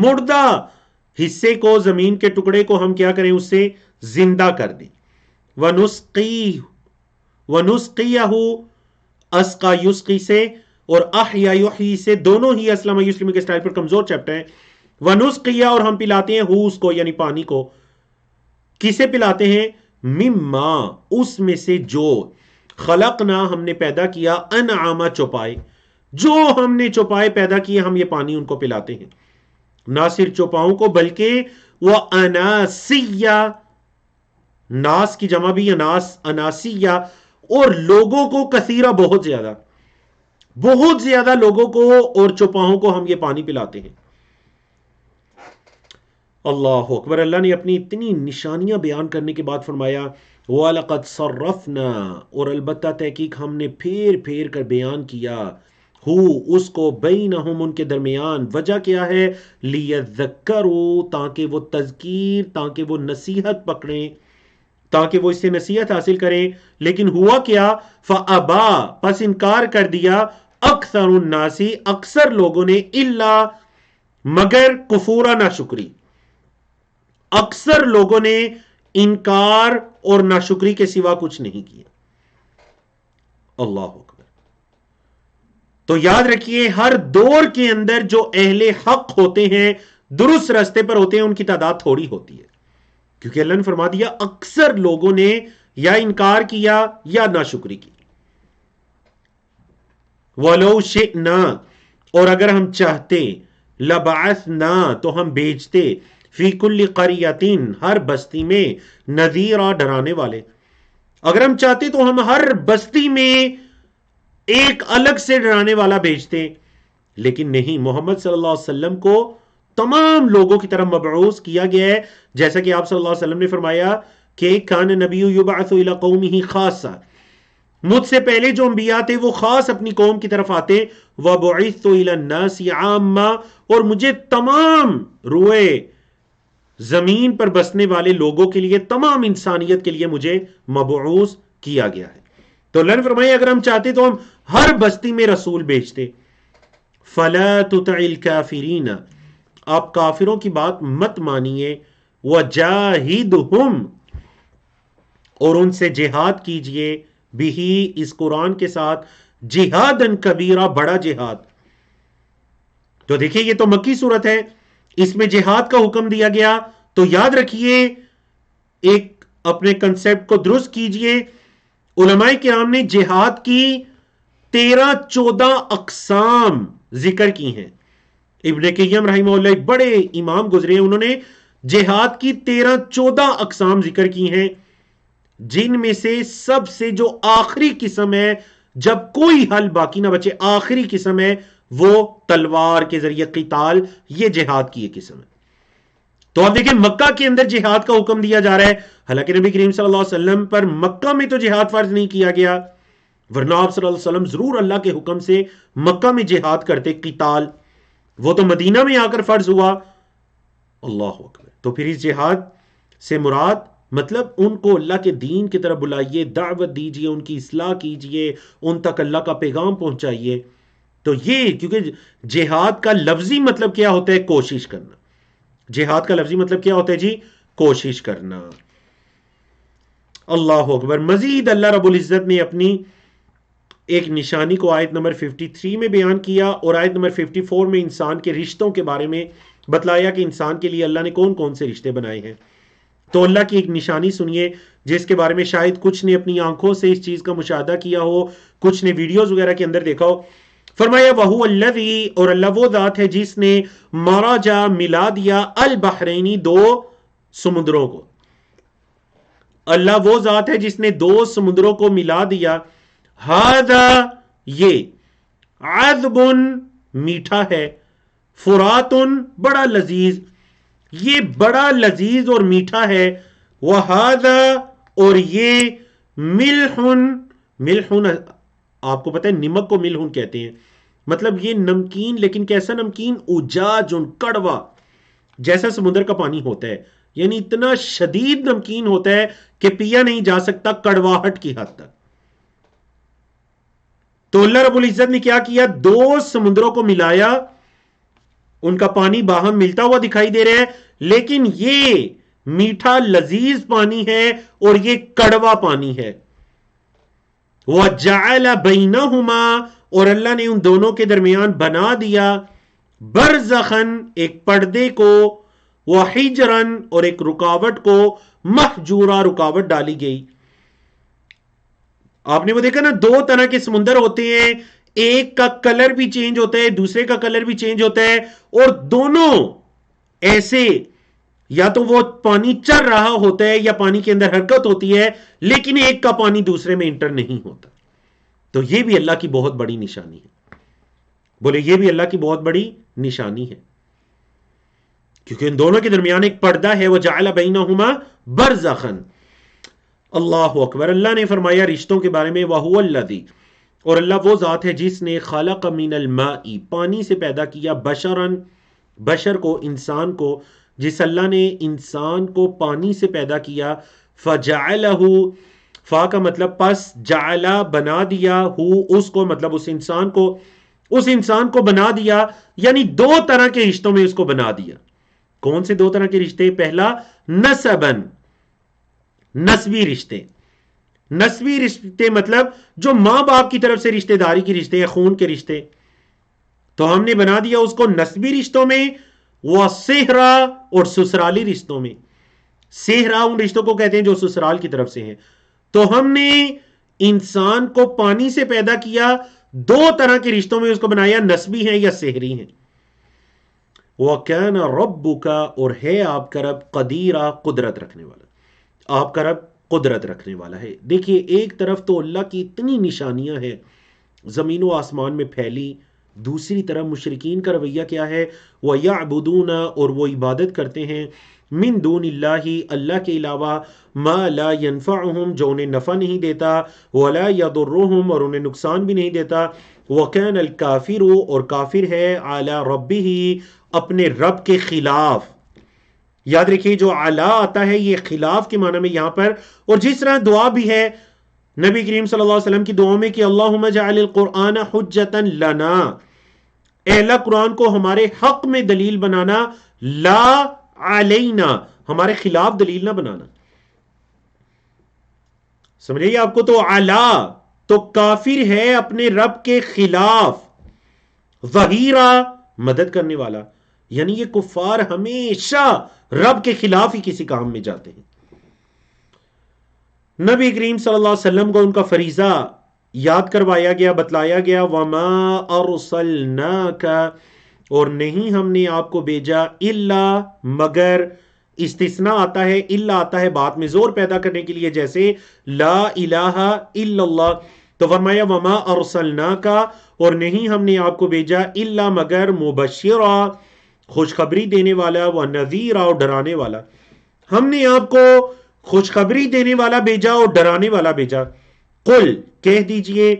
Speaker 1: مردہ حصے کو، زمین کے ٹکڑے کو ہم کیا کریں؟ اس سے زندہ کر دیں. وَنُسْقِيَهُ، اسقا یسقی سے اور احیا یحیی سے، دونوں ہی اسلم یسلم کے سٹائل پر کمزور چیپٹر ہیں. وَنُسْقِيَ، اور ہم پلاتے ہیں، ہو اس کو یعنی پانی کو. کسے پلاتے ہیں؟ مما، اس میں سے جو، خلقنا، ہم نے پیدا کیا، انعام، چوپائے، جو ہم نے چوپائے پیدا کیے ہم یہ پانی ان کو پلاتے ہیں. نہ صرف چوپاؤں کو بلکہ وہ اناسیہ، ناس کی جمع بھی اناسیہ، اور لوگوں کو، کثیرہ، بہت زیادہ، بہت زیادہ لوگوں کو اور چوپاؤں کو ہم یہ پانی پلاتے ہیں. اللہ اکبر. اللہ نے اپنی اتنی نشانیاں بیان کرنے کے بعد فرمایا وَلَقَدْ صَرَّفْنَا، اور البتہ تحقیق ہم نے پھیر پھیر کر بیان کیا، اس کو، بینہم، ان کے درمیان. وجہ کیا ہے؟ لیذکروا، تاکہ وہ تذکیر، تاکہ وہ نصیحت پکڑیں، تاکہ وہ اس سے نصیحت حاصل کریں. لیکن ہوا کیا؟ فَأَبَا، پس انکار کر دیا، اکثر الناس، اکثر لوگوں نے، الا، مگر، کفورا، ناشکری، اکثر لوگوں نے انکار اور ناشکری کے سوا کچھ نہیں کیا. اللہ اکبر. تو یاد رکھیے ہر دور کے اندر جو اہل حق ہوتے ہیں، درست راستے پر ہوتے ہیں، ان کی تعداد تھوڑی ہوتی ہے، کیونکہ اللہ نے فرما دیا اکثر لوگوں نے یا انکار کیا یا ناشکری کی. وَلَوْ شِئْنَا، اور اگر ہم چاہتے، لَبَعَثْنَا، تو ہم بھیجتے، فی کل قریۃ، ہر بستی میں، نذیرا، ڈرانے والے. اگر ہم چاہتے تو ہم ہر بستی میں ایک الگ سے ڈرانے والا بھیجتے. لیکن نہیں، محمد صلی اللہ علیہ وسلم کو تمام لوگوں کی طرف مبعوث کیا گیا ہے، جیسا کہ آپ صلی اللہ علیہ وسلم نے فرمایا کہ کان نبی یبعث الی قومہ خاصہ، مجھ سے پہلے جو انبیاء تھے وہ خاص اپنی قوم کی طرف آتے، وبعثت الی الناس عامہ، اور مجھے تمام روئے زمین پر بسنے والے لوگوں کے لیے، تمام انسانیت کے لیے مجھے مبعوث کیا گیا ہے۔ تو اللہ نے فرمایا اگر ہم چاہتے تو ہم ہر بستی میں رسول بھیجتے۔ فلا تطع الکافرین، آپ کافروں کی بات مت مانیے، وجاہدہم، اور ان سے جہاد کیجئے، بھی اس قرآن کے ساتھ، جہادن کبیرہ، بڑا جہاد۔ تو دیکھیں یہ تو مکی صورت ہے، اس میں جہاد کا حکم دیا گیا، تو یاد رکھیے، ایک اپنے کنسپٹ کو درست کیجئے، علماء کرام نے جہاد کی 13-14 اقسام ذکر کی ہیں۔ ابن قیم رحمہ اللہ ایک بڑے امام گزرے ہیں، انہوں نے جہاد کی 13-14 اقسام ذکر کی ہیں، جن میں سے سب سے جو آخری قسم ہے، جب کوئی حل باقی نہ بچے، آخری قسم ہے وہ تلوار کے ذریعے قتال، یہ جہاد کی ایک قسم ہے۔ تو آپ دیکھیں مکہ کے اندر جہاد کا حکم دیا جا رہا ہے، حالانکہ نبی کریم صلی اللہ علیہ وسلم پر مکہ میں تو جہاد فرض نہیں کیا گیا، ورنہ آپ صلی اللہ علیہ وسلم ضرور اللہ کے حکم سے مکہ میں جہاد کرتے، قتال، وہ تو مدینہ میں آ کر فرض ہوا۔ اللہ اکبر۔ تو پھر اس جہاد سے مراد مطلب ان کو اللہ کے دین کی طرف بلائیے، دعوت دیجئے، ان کی اصلاح کیجئے، ان تک اللہ کا پیغام پہنچائیے۔ تو یہ کیونکہ جہاد کا لفظی مطلب کیا ہوتا ہے؟ کوشش کرنا۔ جہاد کا لفظی مطلب کیا ہوتا ہے جی؟ کوشش کرنا۔ اللہ اکبر۔ مزید اللہ رب العزت نے اپنی ایک نشانی کو آیت نمبر 53 میں بیان کیا، اور آیت نمبر 54 میں انسان کے رشتوں کے بارے میں بتلایا کہ انسان کے لیے اللہ نے کون کون سے رشتے بنائے ہیں۔ تو اللہ کی ایک نشانی سنیے جس کے بارے میں شاید کچھ نے اپنی آنکھوں سے اس چیز کا مشاہدہ کیا ہو، کچھ نے ویڈیوز وغیرہ کے اندر دیکھا ہو۔ فرمایا وَهُوَ الَّذِي، اور اللہ وہ ذات ہے جس نے مرجا، ملا دیا، البحرینی، دو سمندروں کو۔ اللہ وہ ذات ہے جس نے دو سمندروں کو ملا دیا۔ ہذا، یہ، عذب، میٹھا ہے، فراتن، بڑا لذیذ، یہ بڑا لذیذ اور میٹھا ہے، وہذا، اور یہ، ملحن، ملحن آپ کو پتہ ہے نمک کو ملحن کہتے ہیں، مطلب یہ نمکین، لیکن کیسا نمکین؟ اجاج، کڑوا، جیسا سمندر کا پانی ہوتا ہے، یعنی اتنا شدید نمکین ہوتا ہے کہ پیا نہیں جا سکتا، کڑواہٹ کی حد تک۔ تو اللہ رب العزت نے کیا کیا؟ دو سمندروں کو ملایا، ان کا پانی باہم ملتا ہوا دکھائی دے رہا ہے، لیکن یہ میٹھا لذیذ پانی ہے اور یہ کڑوا پانی ہے۔ وَجَعَلَ بَيْنَهُمَا، اور اللہ نے ان دونوں کے درمیان بنا دیا، برزخن، ایک پردے کو، وحجرن، اور ایک رکاوٹ کو، محجورا، رکاوٹ ڈالی گئی۔ آپ نے وہ دیکھا نا، دو طرح کے سمندر ہوتے ہیں، ایک کا کلر بھی چینج ہوتا ہے، دوسرے کا کلر بھی چینج ہوتا ہے، اور دونوں ایسے، یا تو وہ پانی چل رہا ہوتا ہے یا پانی کے اندر حرکت ہوتی ہے، لیکن ایک کا پانی دوسرے میں انٹر نہیں ہوتا۔ تو یہ بھی اللہ کی بہت بڑی نشانی ہے۔ بولے یہ بھی اللہ کی بہت بڑی نشانی ہے، کیونکہ ان دونوں کے درمیان ایک پردہ ہے، وَجَعَلَ بَيْنَهُمَا بَرْزَخًا۔ اللہ اکبر۔ اللہ نے فرمایا رشتوں کے بارے میں، وَهُوَ الَّذِي، اور اللہ وہ ذات ہے جس نے خَلَقَ مِنَ الْمَاءِ، پانی سے پیدا کیا، بشراً، بشر کو، انسان کو، جس اللہ نے انسان کو پانی سے پیدا کیا، فَجَعَلَهُ، فا کا مطلب پس، جعلا، بنا دیا، ہو، اس کو، مطلب اس انسان کو بنا دیا، یعنی دو طرح کے رشتوں میں اس کو بنا دیا۔ کون سے دو طرح کے رشتے؟ پہلا، نسبن، نسبی رشتے۔ نسبی رشتے مطلب جو ماں باپ کی طرف سے رشتے داری کے رشتے ہیں، خون کے رشتے، تو ہم نے بنا دیا اس کو نسبی رشتوں میں، وہ صہرا، اور سسرالی رشتوں میں۔ صہرا ان رشتوں کو کہتے ہیں جو سسرال کی طرف سے ہیں۔ تو ہم نے انسان کو پانی سے پیدا کیا، دو طرح کے رشتوں میں اس کو بنایا، نسبی ہیں یا صہری ہیں۔ وَكَانَ رَبُّكَ، اور ہے آپ کا رب، قدیرا، قدرت رکھنے والا، آپ کا رب قدرت رکھنے والا ہے۔ دیکھیے ایک طرف تو اللہ کی اتنی نشانیاں ہیں زمین و آسمان میں پھیلی، دوسری طرف مشرکین کا رویہ کیا ہے؟ وَيَعْبُدُونَ، اور وہ عبادت کرتے ہیں، من دون اللہ، اللہ کے علاوہ، ما لا ينفعهم، جو انہیں نفع نہیں دیتا، ولا يضرهم، اور انہیں نقصان بھی نہیں دیتا، وَكَانَ الْكَافِرُ، اور کافر ہے، عَلَى رَبِّهِ، اپنے رب کے خلاف۔ یاد رکھیے جو علا آتا ہے یہ خلاف کے معنی میں یہاں پر، اور جس طرح دعا بھی ہے نبی کریم صلی اللہ علیہ وسلم کی دعاؤں میں کہ اللہم اجعل القرآن حجتا لنا، اے اللہ قرآن کو ہمارے حق میں دلیل بنانا، لا علینا، ہمارے خلاف دلیل نہ بنانا۔ سمجھے آپ کو؟ تو علا تو کافر ہے اپنے رب کے خلاف، ظہیرہ مدد کرنے والا، یعنی یہ کفار ہمیشہ رب کے خلاف ہی کسی کام میں جاتے ہیں۔ نبی کریم صلی اللہ علیہ وسلم کو ان کا فریضہ یاد کروایا گیا، بتلایا گیا، وما ارسلناک، اور نہیں ہم نے آپ کو بھیجا، الا مگر، استثناء آتا ہے، الا آتا ہے بات میں زور پیدا کرنے کے لیے، جیسے لا الہ الا اللہ، تو فرمایا وما ارسلناک، اور نہیں ہم نے آپ کو بھیجا، الا مگر، مبشرا، خوشخبری دینے والا، و نذیرا، اور ڈرانے والا۔ ہم نے آپ کو خوشخبری دینے والا بھیجا اور ڈرانے والا بھیجا۔ قل، کہہ دیجئے،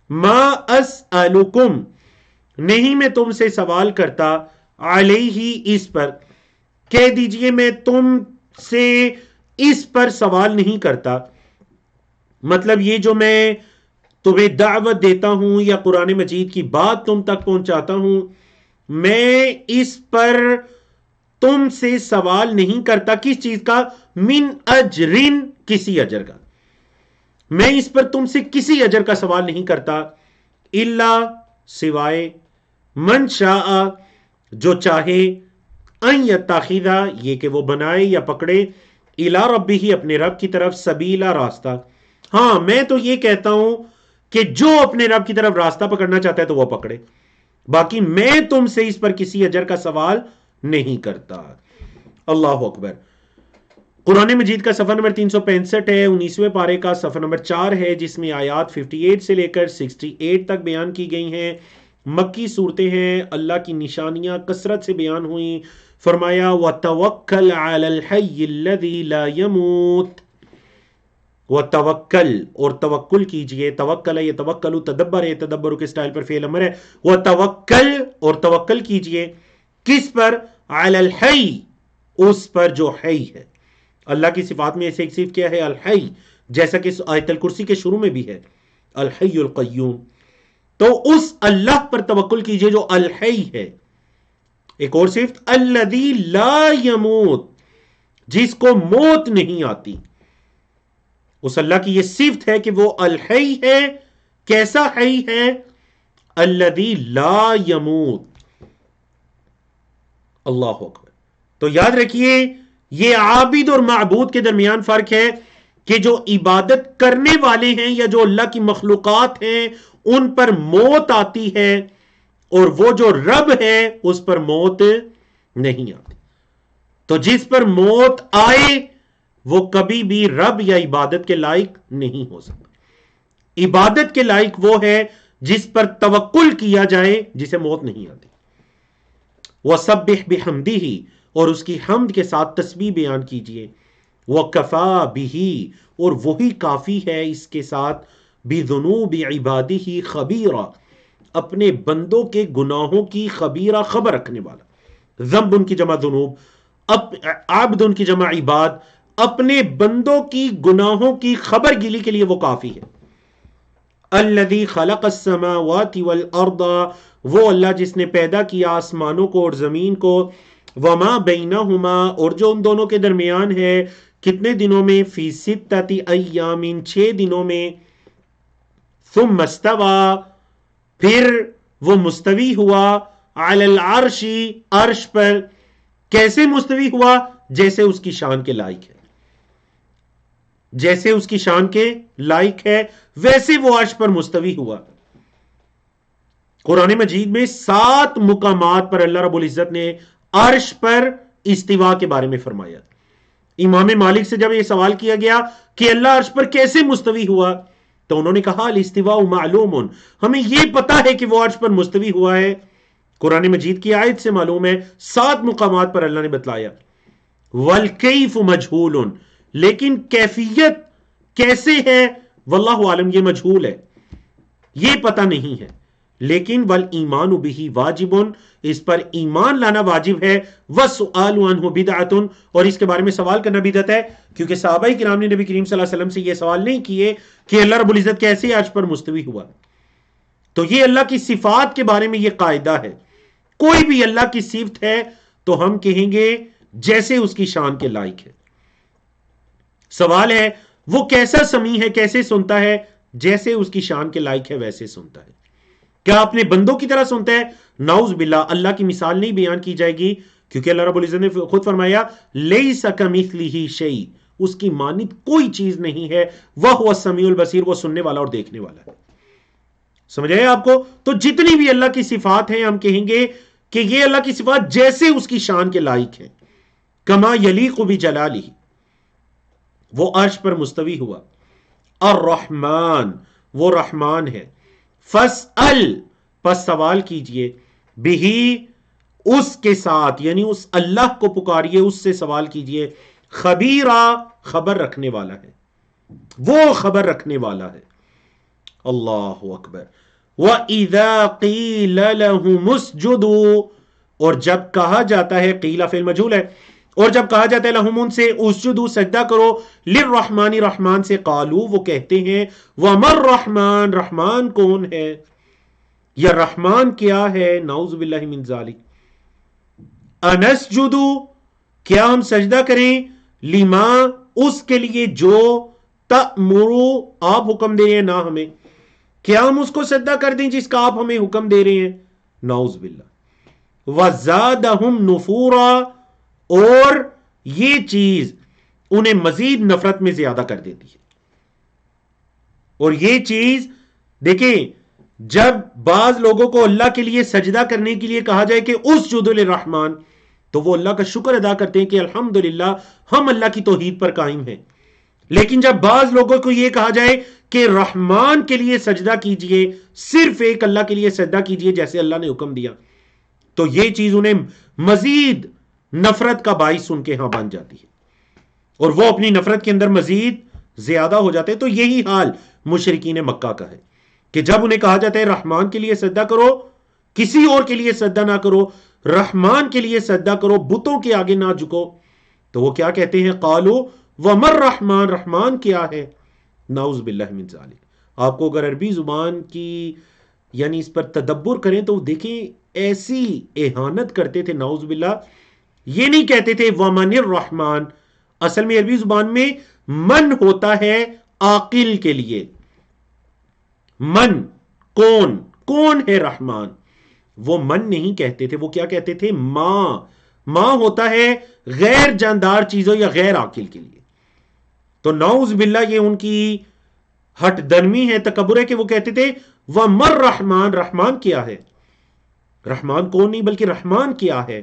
Speaker 1: ما اسألکم، نہیں میں تم سے سوال کرتا، علیہ، اس پر، کہہ دیجئے میں تم سے اس پر سوال نہیں کرتا۔ مطلب یہ جو میں تمہیں دعوت دیتا ہوں یا قرآن مجید کی بات تم تک پہنچاتا ہوں، میں اس پر تم سے سوال نہیں کرتا، کس چیز کا؟ من اجرن، کسی اجر کا، میں اس پر تم سے کسی اجر کا سوال نہیں کرتا، الا، سوائے، من شاء، جو چاہے، ان یتخذ، یہ کہ وہ بنائے یا پکڑے، الی ربہ، اپنے رب کی طرف، سبیلا، راستہ۔ ہاں میں تو یہ کہتا ہوں کہ جو اپنے رب کی طرف راستہ پکڑنا چاہتا ہے تو وہ پکڑے، باقی میں تم سے اس پر کسی اجر کا سوال نہیں کرتا۔ اللہ اکبر۔ قرآن مجید کا صفحہ نمبر 365 ہے، 19ویں پارے کا صفحہ نمبر 4 ہے، جس میں آیات 58 سے لے کر 68 تک بیان کی گئی ہیں۔ مکی صورتیں ہیں، اللہ کی نشانیاں کثرت سے بیان ہوئیں۔ فرمایا وَتَوَكَّلْ عَلَى الْحَيِّ الَّذِي لَا يَمُوتُ، وَتَوَكَّل، اور توکل کیجئے، توکل ہے، یہ توکل تدبر ہے، تدبر کے سٹائل پر فعل امر ہے، وَتَوَكَّل، اور توکل کیجئے، کس پر؟ عَلَى الْحَيِّ، اس پر جو حی ہے۔ اللہ کی صفات میں ایسے ایک صفت کیا ہے؟ الحی، جیسا کہ آیت الکرسی کے شروع میں بھی ہے، الحی القیوم۔ تو اس اللہ پر توکل کیجئے جو الحی ہے۔ ایک اور صفت، الذی لا یموت، جس کو موت نہیں آتی۔ اس اللہ کی یہ صفت ہے کہ وہ الحی ہے۔ کیسا حی ہے؟ الذی لا یموت۔ اللہ اکبر۔ تو یاد رکھیے یہ عابد اور معبود کے درمیان فرق ہے کہ جو عبادت کرنے والے ہیں یا جو اللہ کی مخلوقات ہیں ان پر موت آتی ہے، اور وہ جو رب ہے اس پر موت نہیں آتی۔ تو جس پر موت آئے وہ کبھی بھی رب یا عبادت کے لائق نہیں ہو سکتا۔ عبادت کے لائق وہ ہے جس پر توکل کیا جائے، جسے موت نہیں آتی۔ وَسَبِّحْ بِحَمْدِهِ، اور اس کی حمد کے ساتھ تسبیح بیان کیجئے، وَكَفَى بِهِ، اور وہی کافی ہے اس کے ساتھ، بِذُنُوبِ عِبَادِهِ خَبِيرًا، اپنے بندوں کے گناہوں کی، خبیرہ خبر رکھنے والا، ذنب ان کی جمع ذنوب، عبد ان کی جمع عباد، اپنے بندوں کی گناہوں کی خبر گیلی کے لیے وہ کافی ہے۔ الذی خلق السماوات والارض، وہ اللہ جس نے پیدا کیا آسمانوں کو اور زمین کو، وما بینہما، اور جو ان دونوں کے درمیان ہے، کتنے دنوں میں؟ فی ستۃ ایام، 6 دنوں میں، ثم استوى، پھر وہ مستوی ہوا، علی العرش، عرش پر۔ کیسے مستوی ہوا؟ جیسے اس کی شان کے لائق ہے، جیسے اس کی شان کے لائق ہے ویسے وہ عرش پر مستوی ہوا۔ قرآن مجید میں 7 مقامات پر اللہ رب العزت نے عرش پر استوا کے بارے میں فرمایا۔ امام مالک سے جب یہ سوال کیا گیا کہ اللہ عرش پر کیسے مستوی ہوا، تو انہوں نے کہا الاستواء معلوم، ہمیں یہ پتا ہے کہ وہ عرش پر مستوی ہوا ہے، قرآن مجید کی آیت سے معلوم ہے، 7 مقامات پر اللہ نے بتلایا. والکیف مجہول، لیکن کیفیت کیسے ہے واللہ عالم، یہ مجہول ہے، یہ پتہ نہیں ہے. لیکن والایمان بہ واجب، اس پر ایمان لانا واجب ہے. والسؤال عنہ بدعۃ، اور اس کے بارے میں سوال کرنا بدعت ہے، کیونکہ صحابہ کرام نے نبی کریم صلی اللہ علیہ وسلم سے یہ سوال نہیں کیے کہ اللہ رب العزت کیسے عرش پر مستوی ہوا. تو یہ اللہ کی صفات کے بارے میں یہ قاعدہ ہے، کوئی بھی اللہ کی صفت ہے تو ہم کہیں گے جیسے اس کی شان کے لائق ہے. سوال ہے وہ کیسا سمیع ہے، کیسے سنتا ہے؟ جیسے اس کی شان کے لائق ہے ویسے سنتا ہے. کیا اپنے بندوں کی طرح سنتا ہے؟ نعوذ باللہ، اللہ کی مثال نہیں بیان کی جائے گی، کیونکہ اللہ رب العزت نے خود فرمایا لیس کمثلہ شیء، اس کی مانند کوئی چیز نہیں ہے، وہو السمیع البصیر، وہ سننے والا اور دیکھنے والا ہے. سمجھ آئے آپ کو؟ تو جتنی بھی اللہ کی صفات ہیں ہم کہیں گے کہ یہ اللہ کی صفات جیسے اس کی شان کے لائق ہے. کما یلیق بجلالہ، وہ عرش پر مستوی ہوا. الرحمن، وہ رحمان ہے. فاسأل، پس سوال کیجئے. بہی، اس کے ساتھ، یعنی اس اللہ کو پکاریے، اس سے سوال کیجئے. خبیرہ، خبر رکھنے والا ہے، وہ خبر رکھنے والا ہے. اللہ اکبر. وَإِذَا قِيلَ لَهُمُ اسْجُدُوا، اور جب کہا جاتا ہے، قیل فعل مجہول ہے، اور جب کہا جاتا ہے لہم ان سے، اسجدوا سجدہ کرو، للرحمن رحمان سے، قالو وہ کہتے ہیں، وَمَا الرحمن، رحمان کون ہے، یا رحمان کیا ہے، نعوذ باللہ من ذالک. انسجد، کیا ہم سجدہ کریں، لما، اس کے لیے جو، تأمرو، آپ حکم دے رہے ہیں، نہ ہمیں، کیا ہم اس کو سجدہ کر دیں جس کا آپ ہمیں حکم دے رہے ہیں، نعوذ باللہ. وَزَادَهُمْ نُفُورًا، اور یہ چیز انہیں مزید نفرت میں زیادہ کر دیتی ہے. اور یہ چیز دیکھیں، جب بعض لوگوں کو اللہ کے لیے سجدہ کرنے کے لیے کہا جائے کہ اسجدوا للرحمن، تو وہ اللہ کا شکر ادا کرتے ہیں کہ الحمدللہ ہم اللہ کی توحید پر قائم ہیں. لیکن جب بعض لوگوں کو یہ کہا جائے کہ رحمان کے لیے سجدہ کیجئے، صرف ایک اللہ کے لیے سجدہ کیجئے جیسے اللہ نے حکم دیا، تو یہ چیز انہیں مزید نفرت کا باعث ان کے ہاں بن جاتی ہے، اور وہ اپنی نفرت کے اندر مزید زیادہ ہو جاتے ہیں. تو یہی حال مشرکین مکہ کا ہے کہ جب انہیں کہا جاتا ہے رحمان کے لیے سجدہ کرو، کسی اور کے لیے سجدہ نہ کرو، رحمان کے لیے سجدہ کرو، بتوں کے آگے نہ جھکو، تو وہ کیا کہتے ہیں، قالو وَمَا الرحمن، رحمان کیا ہے، نعوذ باللہ من ذالک. آپ کو اگر عربی زبان کی یعنی اس پر تدبر کریں تو دیکھیں ایسی اہانت کرتے تھے، نعوذ باللہ. یہ نہیں کہتے تھے وَمَنِ الرحمن، اصل میں عربی زبان میں من ہوتا ہے عاقل کے لیے. من، کون، کون ہے رحمان، وہ من نہیں کہتے تھے، وہ کیا کہتے تھے، ماں. ماں ہوتا ہے غیر جاندار چیزوں یا غیر عاقل کے لیے. تو نعوذ باللہ یہ ان کی ہٹ درمی ہے، تکبر ہے کہ وہ کہتے تھے وَمَا الرحمن، رحمان کیا ہے، رحمان کون نہیں بلکہ رحمان کیا ہے.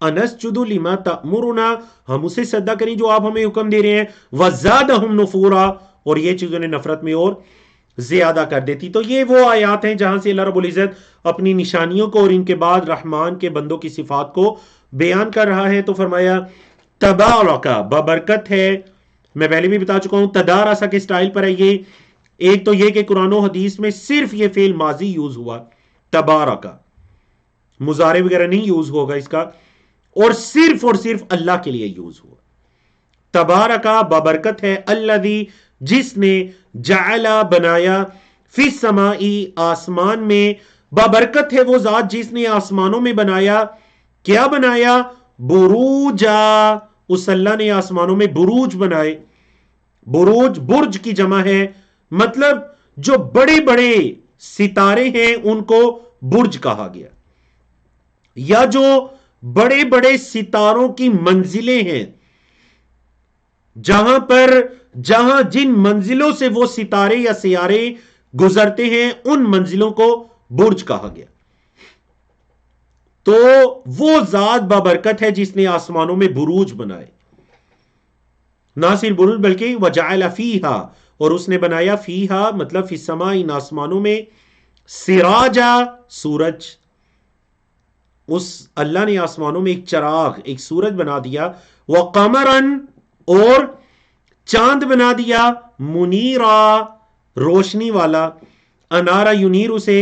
Speaker 1: انسجد لما تأمرنا، ہم اسے سجدہ کریں جو آپ ہمیں حکم دے رہے ہیں. وزادہم نفورا، اور یہ چیزوں نے نفرت میں اور زیادہ کر دیتی. تو یہ وہ آیات ہیں جہاں سے اللہ رب العزت اپنی نشانیوں کو اور ان کے بعد رحمان کے بندوں کی صفات کو بیان کر رہا ہے. تو فرمایا تبارک، بابرکت ہے. میں پہلے بھی بتا چکا ہوں تدارسا کے سٹائل پر ہے یہ. ایک تو یہ کہ قرآن و حدیث میں صرف یہ فعل ماضی یوز ہوا، تبارکا، مضارع وغیرہ نہیں یوز ہوگا اس کا، اور صرف اللہ کے لیے یوز ہوا. تبارکا، بابرکت ہے، الذی، جس نے، جعلا، بنایا، فی السماء، آسمان میں. بابرکت ہے وہ ذات جس نے آسمانوں میں بنایا. کیا بنایا، بروجا، اس اللہ نے آسمانوں میں بروج بنائے. بروج برج کی جمع ہے، مطلب جو بڑے بڑے ستارے ہیں ان کو برج کہا گیا، یا جو بڑے بڑے ستاروں کی منزلیں ہیں، جہاں جن منزلوں سے وہ ستارے یا سیارے گزرتے ہیں ان منزلوں کو برج کہا گیا. تو وہ ذات بابرکت ہے جس نے آسمانوں میں بروج بنائے. نہ صرف بروج بلکہ وجعل فیہا، اور اس نے بنایا فیہا مطلب فی السماء ان آسمانوں میں سراجا سورج، اس اللہ نے آسمانوں میں ایک چراغ ایک سورج بنا دیا، وقمرن اور چاند بنا دیا، منیرا روشنی والا، انارا ینیر اسے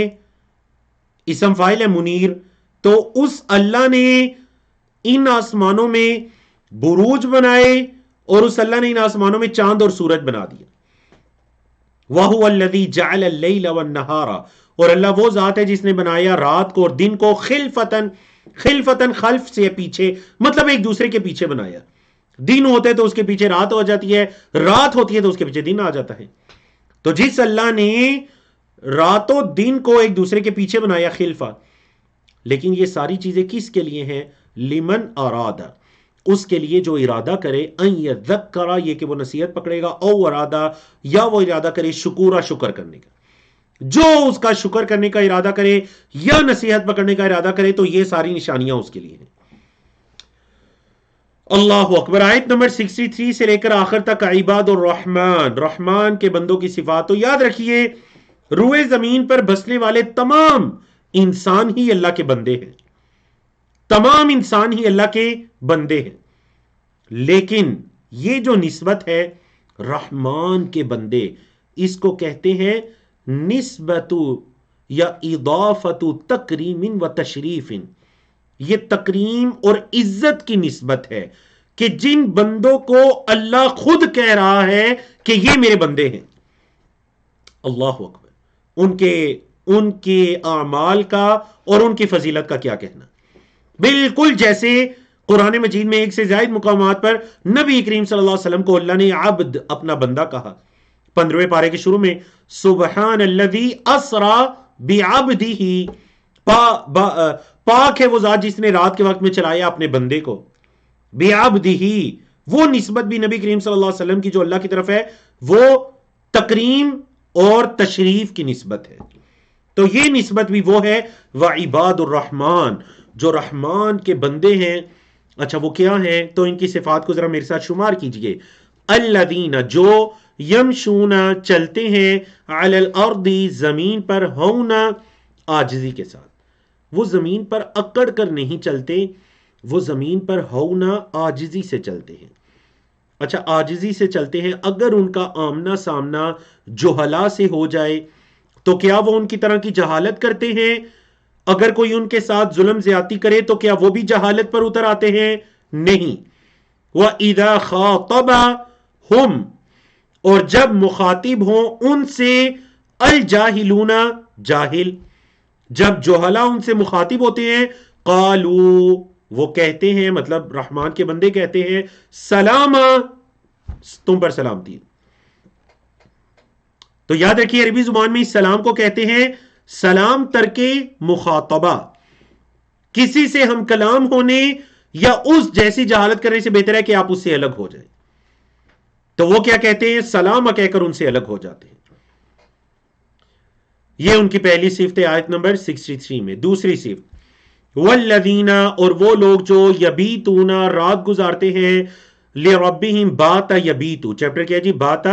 Speaker 1: اسم فاعل ہے منیر، تو اس اللہ نے ان آسمانوں میں بروج بنائے اور اس اللہ نے ان آسمانوں میں چاند اور سورج بنا دیا۔ وَهُوَ الَّذِي جَعَلَ اللَّيْلَ وَالنَّهَارَ، اور اللہ وہ ذات ہے جس نے بنایا رات کو اور دن کو خلفتن، خلفتن خلف سے پیچھے مطلب ایک دوسرے کے پیچھے بنایا، دن ہوتے ہے تو اس کے پیچھے رات ہو جاتی ہے، رات ہوتی ہے تو اس کے پیچھے دن آ جاتا ہے۔ تو جس اللہ نے رات و دن کو ایک دوسرے کے پیچھے بنایا خلفہ، لیکن یہ ساری چیزیں کس کے لیے ہیں؟ لمن ارادہ، اس کے لیے جو ارادہ کرے، ان یذکر یہ کہ وہ نصیحت پکڑے گا، او ارادہ یا وہ ارادہ کرے شکورا شکر کرنے کا، جو اس کا شکر کرنے کا ارادہ کرے یا نصیحت پکڑنے کا ارادہ کرے تو یہ ساری نشانیاں اس کے لیے ہیں۔ اللہ اکبر۔ آیت نمبر 63 سے لے کر آخر تک عباد الرحمن، رحمان کے بندوں کی صفات۔ تو یاد رکھیے روئے زمین پر بسنے والے تمام انسان ہی اللہ کے بندے ہیں، تمام انسان ہی اللہ کے بندے ہیں، لیکن یہ جو نسبت ہے رحمان کے بندے، اس کو کہتے ہیں نسبت یا اضافت تکریم و تشریف، یہ تکریم اور عزت کی نسبت ہے کہ جن بندوں کو اللہ خود کہہ رہا ہے کہ یہ میرے بندے ہیں۔ اللہ اکبر۔ ان کے اعمال کا اور ان کی فضیلت کا کیا کہنا، بالکل جیسے قرآن مجید میں ایک سے زائد مقامات پر نبی کریم صلی اللہ علیہ وسلم کو اللہ نے عبد اپنا بندہ کہا۔ 15ویں پارے کے شروع میں سبحان الذی اسرا بعبدہ، پاک ہے وہ ذات جس نے رات کے وقت میں چلایا اپنے بندے کو، بعبدہ، وہ نسبت بھی نبی کریم صلی اللہ علیہ وسلم کی جو اللہ کی طرف ہے وہ تکریم اور تشریف کی نسبت ہے۔ تو یہ نسبت بھی وہ ہے وعباد الرحمن، جو رحمان کے بندے ہیں۔ اچھا وہ کیا ہیں؟ تو ان کی صفات کو ذرا میرے ساتھ شمار کیجئے۔ الذین، جو یمشون چلتے ہیں، علی الارض زمین پر، ہونا عاجزی کے ساتھ، وہ زمین پر اکڑ کر نہیں چلتے، وہ زمین پر ہونا عاجزی سے چلتے ہیں۔ اچھا عاجزی سے چلتے ہیں، اگر ان کا آمنا سامنا جہلا سے ہو جائے تو کیا وہ ان کی طرح کی جہالت کرتے ہیں؟ اگر کوئی ان کے ساتھ ظلم زیادتی کرے تو کیا وہ بھی جہالت پر اتر آتے ہیں؟ نہیں۔ وَإِذَا خَاطَبَهُمْ، اور جب مخاطب ہوں ان سے، الجاہلون، جاہل، جب جہلا ان سے مخاطب ہوتے ہیں، قالوا، وہ کہتے ہیں، مطلب رحمان کے بندے کہتے ہیں، سلاما، تم پر سلامتی۔ تو یاد رکھیے عربی زبان میں اس سلام کو کہتے ہیں سلام ترک مخاطبہ، کسی سے ہم کلام ہونے یا اس جیسی جہالت کرنے سے بہتر ہے کہ آپ اس سے الگ ہو جائیں، تو وہ کیا کہتے ہیں؟ سلام کہہ کر ان سے الگ ہو جاتے ہیں۔ یہ ان کی پہلی صفت ہے آیت نمبر 63 میں۔ دوسری صفت والذین، اور وہ لوگ جو یبیتون، رات گزارتے ہیں، لربہم، بات یبیتو، چیپٹر کیا جی؟ بات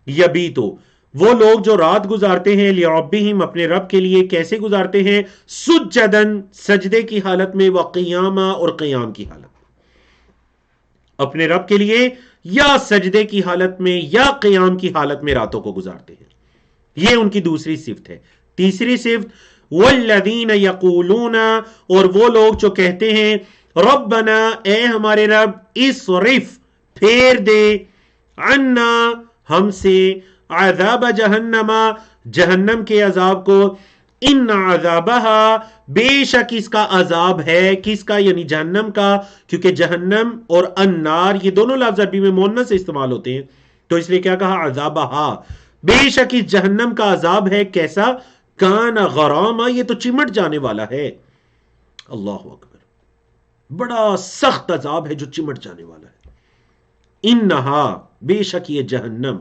Speaker 1: یبیتو، وہ لوگ جو رات گزارتے ہیں، لربہم، اپنے رب کے لیے، کیسے گزارتے ہیں؟ سجدن، سجدے کی حالت میں، وقیاما، اور قیام کی حالت میں، اپنے رب کے لیے یا سجدے کی حالت میں یا قیام کی حالت میں راتوں کو گزارتے ہیں۔ یہ ان کی دوسری صفت ہے۔ تیسری صفت والذین یقولون، اور وہ لوگ جو کہتے ہیں، ربنا، اے ہمارے رب، اصرف، پھیر دے، عنا، ہم سے، عذاب جہنم، جہنم کے عذاب کو، ان عذابہا، بے شک اس کا عذاب ہے، کس کا؟ یعنی جہنم کا، کیونکہ جہنم اور النار یہ دونوں لفظ عربی میں مؤنث سے استعمال ہوتے ہیں، تو اس لیے کیا کہا؟ عذابہا، بے شک اس جہنم کا عذاب ہے، کیسا؟ کان غراما، یہ تو چمٹ جانے والا ہے۔ اللہ اکبر، بڑا سخت عذاب ہے جو چمٹ جانے والا ہے۔ انہا، بے شک یہ جہنم،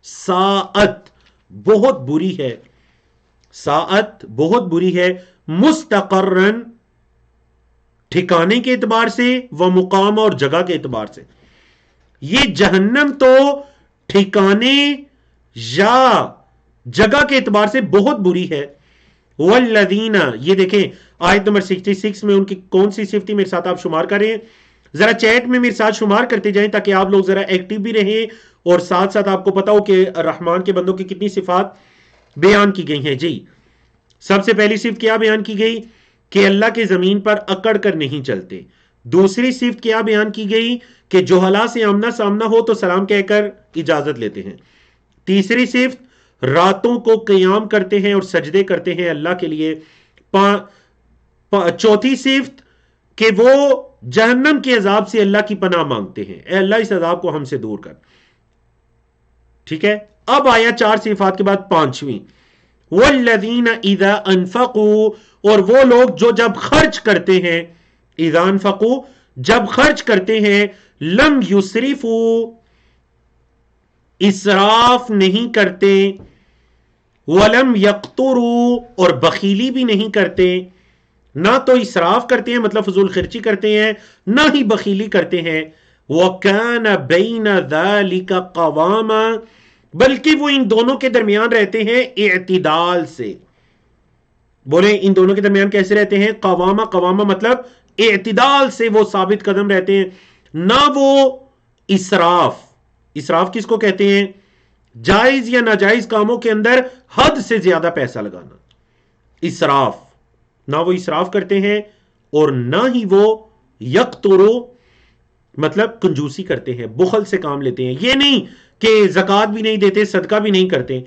Speaker 1: ساعت، بہت بری ہے، ساعت بہت بری ہے، مستقرن، ٹھکانے کے اعتبار سے، و مقام، اور جگہ کے اعتبار سے۔ یہ جہنم تو ٹھکانے یا جگہ کے اعتبار سے بہت بری ہے. والذین، یہ دیکھیں آیت نمبر 66 میں ان کی کون سی صفت میرے ساتھ آپ شمار کریں، ذرا چیٹ میں میرے ساتھ شمار کرتے جائیں تاکہ آپ لوگ ذرا ایکٹیو بھی رہیں اور ساتھ ساتھ آپ کو پتا ہو کہ رحمان کے بندوں کی کتنی صفات بیان کی گئی ہیں. جی سب سے پہلی صفت کیا بیان کی گئی کہ اللہ کے زمین پر اکڑ کر نہیں چلتے. دوسری صفت کیا بیان کی گئی کہ جوہلا سے آمنا سامنا ہو تو سلام کہہ کر اجازت لیتے ہیں. تیسری صفت راتوں کو قیام کرتے ہیں اور سجدے کرتے ہیں اللہ کے لیے. چوتھی صفت کہ وہ جہنم کے عذاب سے اللہ کی پناہ مانگتے ہیں، اے اللہ اس عذاب کو ہم سے دور کر. ٹھیک ہے، اب آیا 4 صفات کے بعد 5ویں، والذین اذا انفقوا، اور وہ لوگ جو جب خرچ کرتے ہیں، اذا انفقوا جب خرچ کرتے ہیں، لم یسرفوا اسراف نہیں کرتے، ولم یقتروا اور بخیلی بھی نہیں کرتے. نہ تو اسراف کرتے ہیں مطلب فضول خرچی کرتے ہیں، نہ ہی بخیلی کرتے ہیں. وَكَانَ بَيْنَ ذَلِكَ قَوَامًا، بلکہ وہ ان دونوں کے درمیان رہتے ہیں اعتدال سے. بولیں ان دونوں کے درمیان کیسے رہتے ہیں؟ قوامہ، قوامہ مطلب اعتدال سے وہ ثابت قدم رہتے ہیں. نہ وہ اسراف، اسراف کس کو کہتے ہیں؟ جائز یا ناجائز کاموں کے اندر حد سے زیادہ پیسہ لگانا، اسراف. نہ وہ اسراف کرتے ہیں اور نہ ہی وہ یقترو مطلب کنجوسی کرتے ہیں، بخل سے کام لیتے ہیں. یہ نہیں کہ زکوٰۃ بھی نہیں دیتے، صدقہ بھی نہیں کرتے.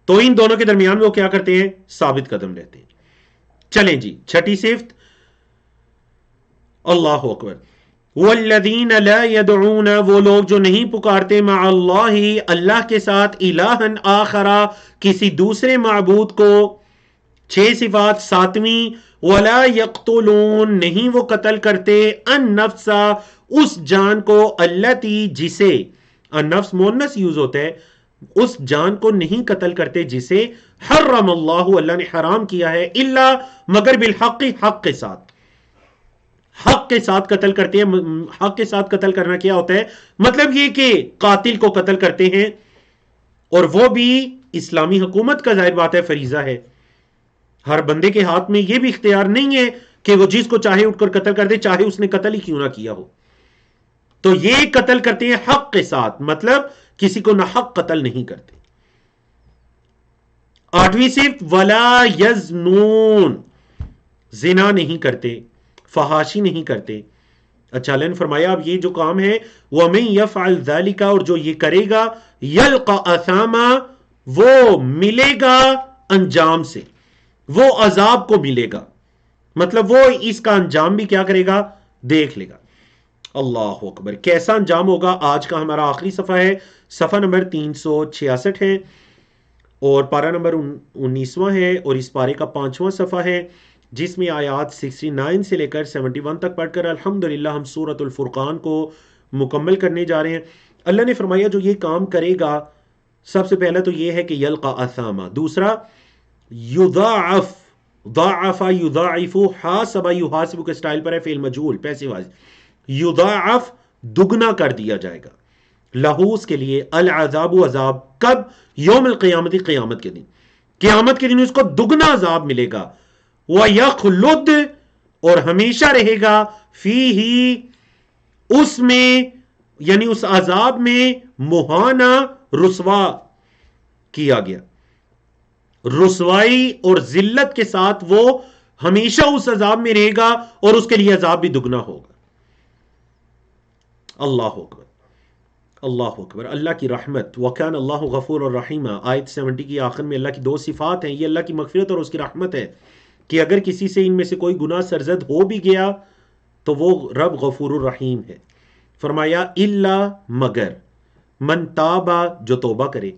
Speaker 1: تو ان دونوں کے درمیان وہ کیا کرتے ہیں؟ ثابت قدم رہتے ہیں. چلیں جی 6ٹھی صفت، اللہ اکبر. والذین لا يدعون، وہ لوگ جو نہیں پکارتے، مع اللہ اللہ کے ساتھ، الہا آخر کسی دوسرے معبود کو. 6 صفات. 7ویں، ولا یقتلون نہیں وہ قتل کرتے، النفس اس جان کو، التی جسے، النفس مونس یوز ہوتا ہے، اس جان کو نہیں قتل کرتے جسے حرم اللہ اللہ نے حرام کیا ہے، الا مگر بالحق حق کے ساتھ، حق کے ساتھ قتل کرتے ہیں. حق کے ساتھ قتل کرنا کیا ہوتا ہے؟ مطلب یہ کہ قاتل کو قتل کرتے ہیں اور وہ بھی اسلامی حکومت کا ظاہر بات ہے فریضہ ہے. ہر بندے کے ہاتھ میں یہ بھی اختیار نہیں ہے کہ وہ جس کو چاہے اٹھ کر قتل کر دے، چاہے اس نے قتل ہی کیوں نہ کیا ہو. تو یہ قتل کرتے ہیں حق کے ساتھ، مطلب کسی کو نہ حق قتل نہیں کرتے. 8ویں صفت، ولا یزنون زنا نہیں کرتے، فحاشی نہیں کرتے. اچھا اللہ نے فرمایا اب یہ جو کام ہے، وَمَن يَفْعَلْ ذَلِكَ اور جو یہ کرے گا، يَلْقَ أَثَامًا وہ ملے گا انجام سے، وہ عذاب کو ملے گا، مطلب وہ اس کا انجام بھی کیا کرے گا؟ دیکھ لے گا. اللہ اکبر. کیسا انجام ہوگا؟ آج کا ہمارا آخری صفحہ ہے، صفحہ نمبر 366 ہے اور پارہ نمبر 19واں ہے اور اس پارے کا 5واں صفحہ ہے، جس میں آیات 69 سے لے کر 71 تک پڑھ کر الحمدللہ ہم سورۃ الفرقان کو مکمل کرنے جا رہے ہیں. اللہ نے فرمایا جو یہ کام کرے گا، سب سے پہلا تو یہ ہے کہ یلقا اثاما. دوسرا یضاعف، ضاعف یضاعف، حاسب یحاسب کے سٹائل پر ہے، فعل مجہول پیسو واز. یضاعف دگنا کر دیا جائے گا، لہو اس کے لیے، العذاب عذاب، کب؟ یوم القیامت قیامت کے دن، قیامت کے دن اس کو دگنا عذاب ملے گا. وَيَخْلُدْ اور ہمیشہ رہے گا، فِيهِ اس میں، یعنی اس عذاب میں، مہانا رسوا کیا گیا، رسوائی اور ذلت کے ساتھ وہ ہمیشہ اس عذاب میں رہے گا اور اس کے لیے عذاب بھی دگنا ہوگا. اللہ اکبر، اللہ اکبر. اللہ کی رحمت، وَكَانَ اللَّهُ غَفُورًا رَحِيمًا، آیت 70 کی آخر میں اللہ کی 2 صفات ہیں. یہ اللہ کی مغفرت اور اس کی رحمت ہے کہ اگر کسی سے ان میں سے کوئی گناہ سرزد ہو بھی گیا تو وہ رب غفور الرحیم ہے. فرمایا الا مگر، من تابا جو توبہ کرے.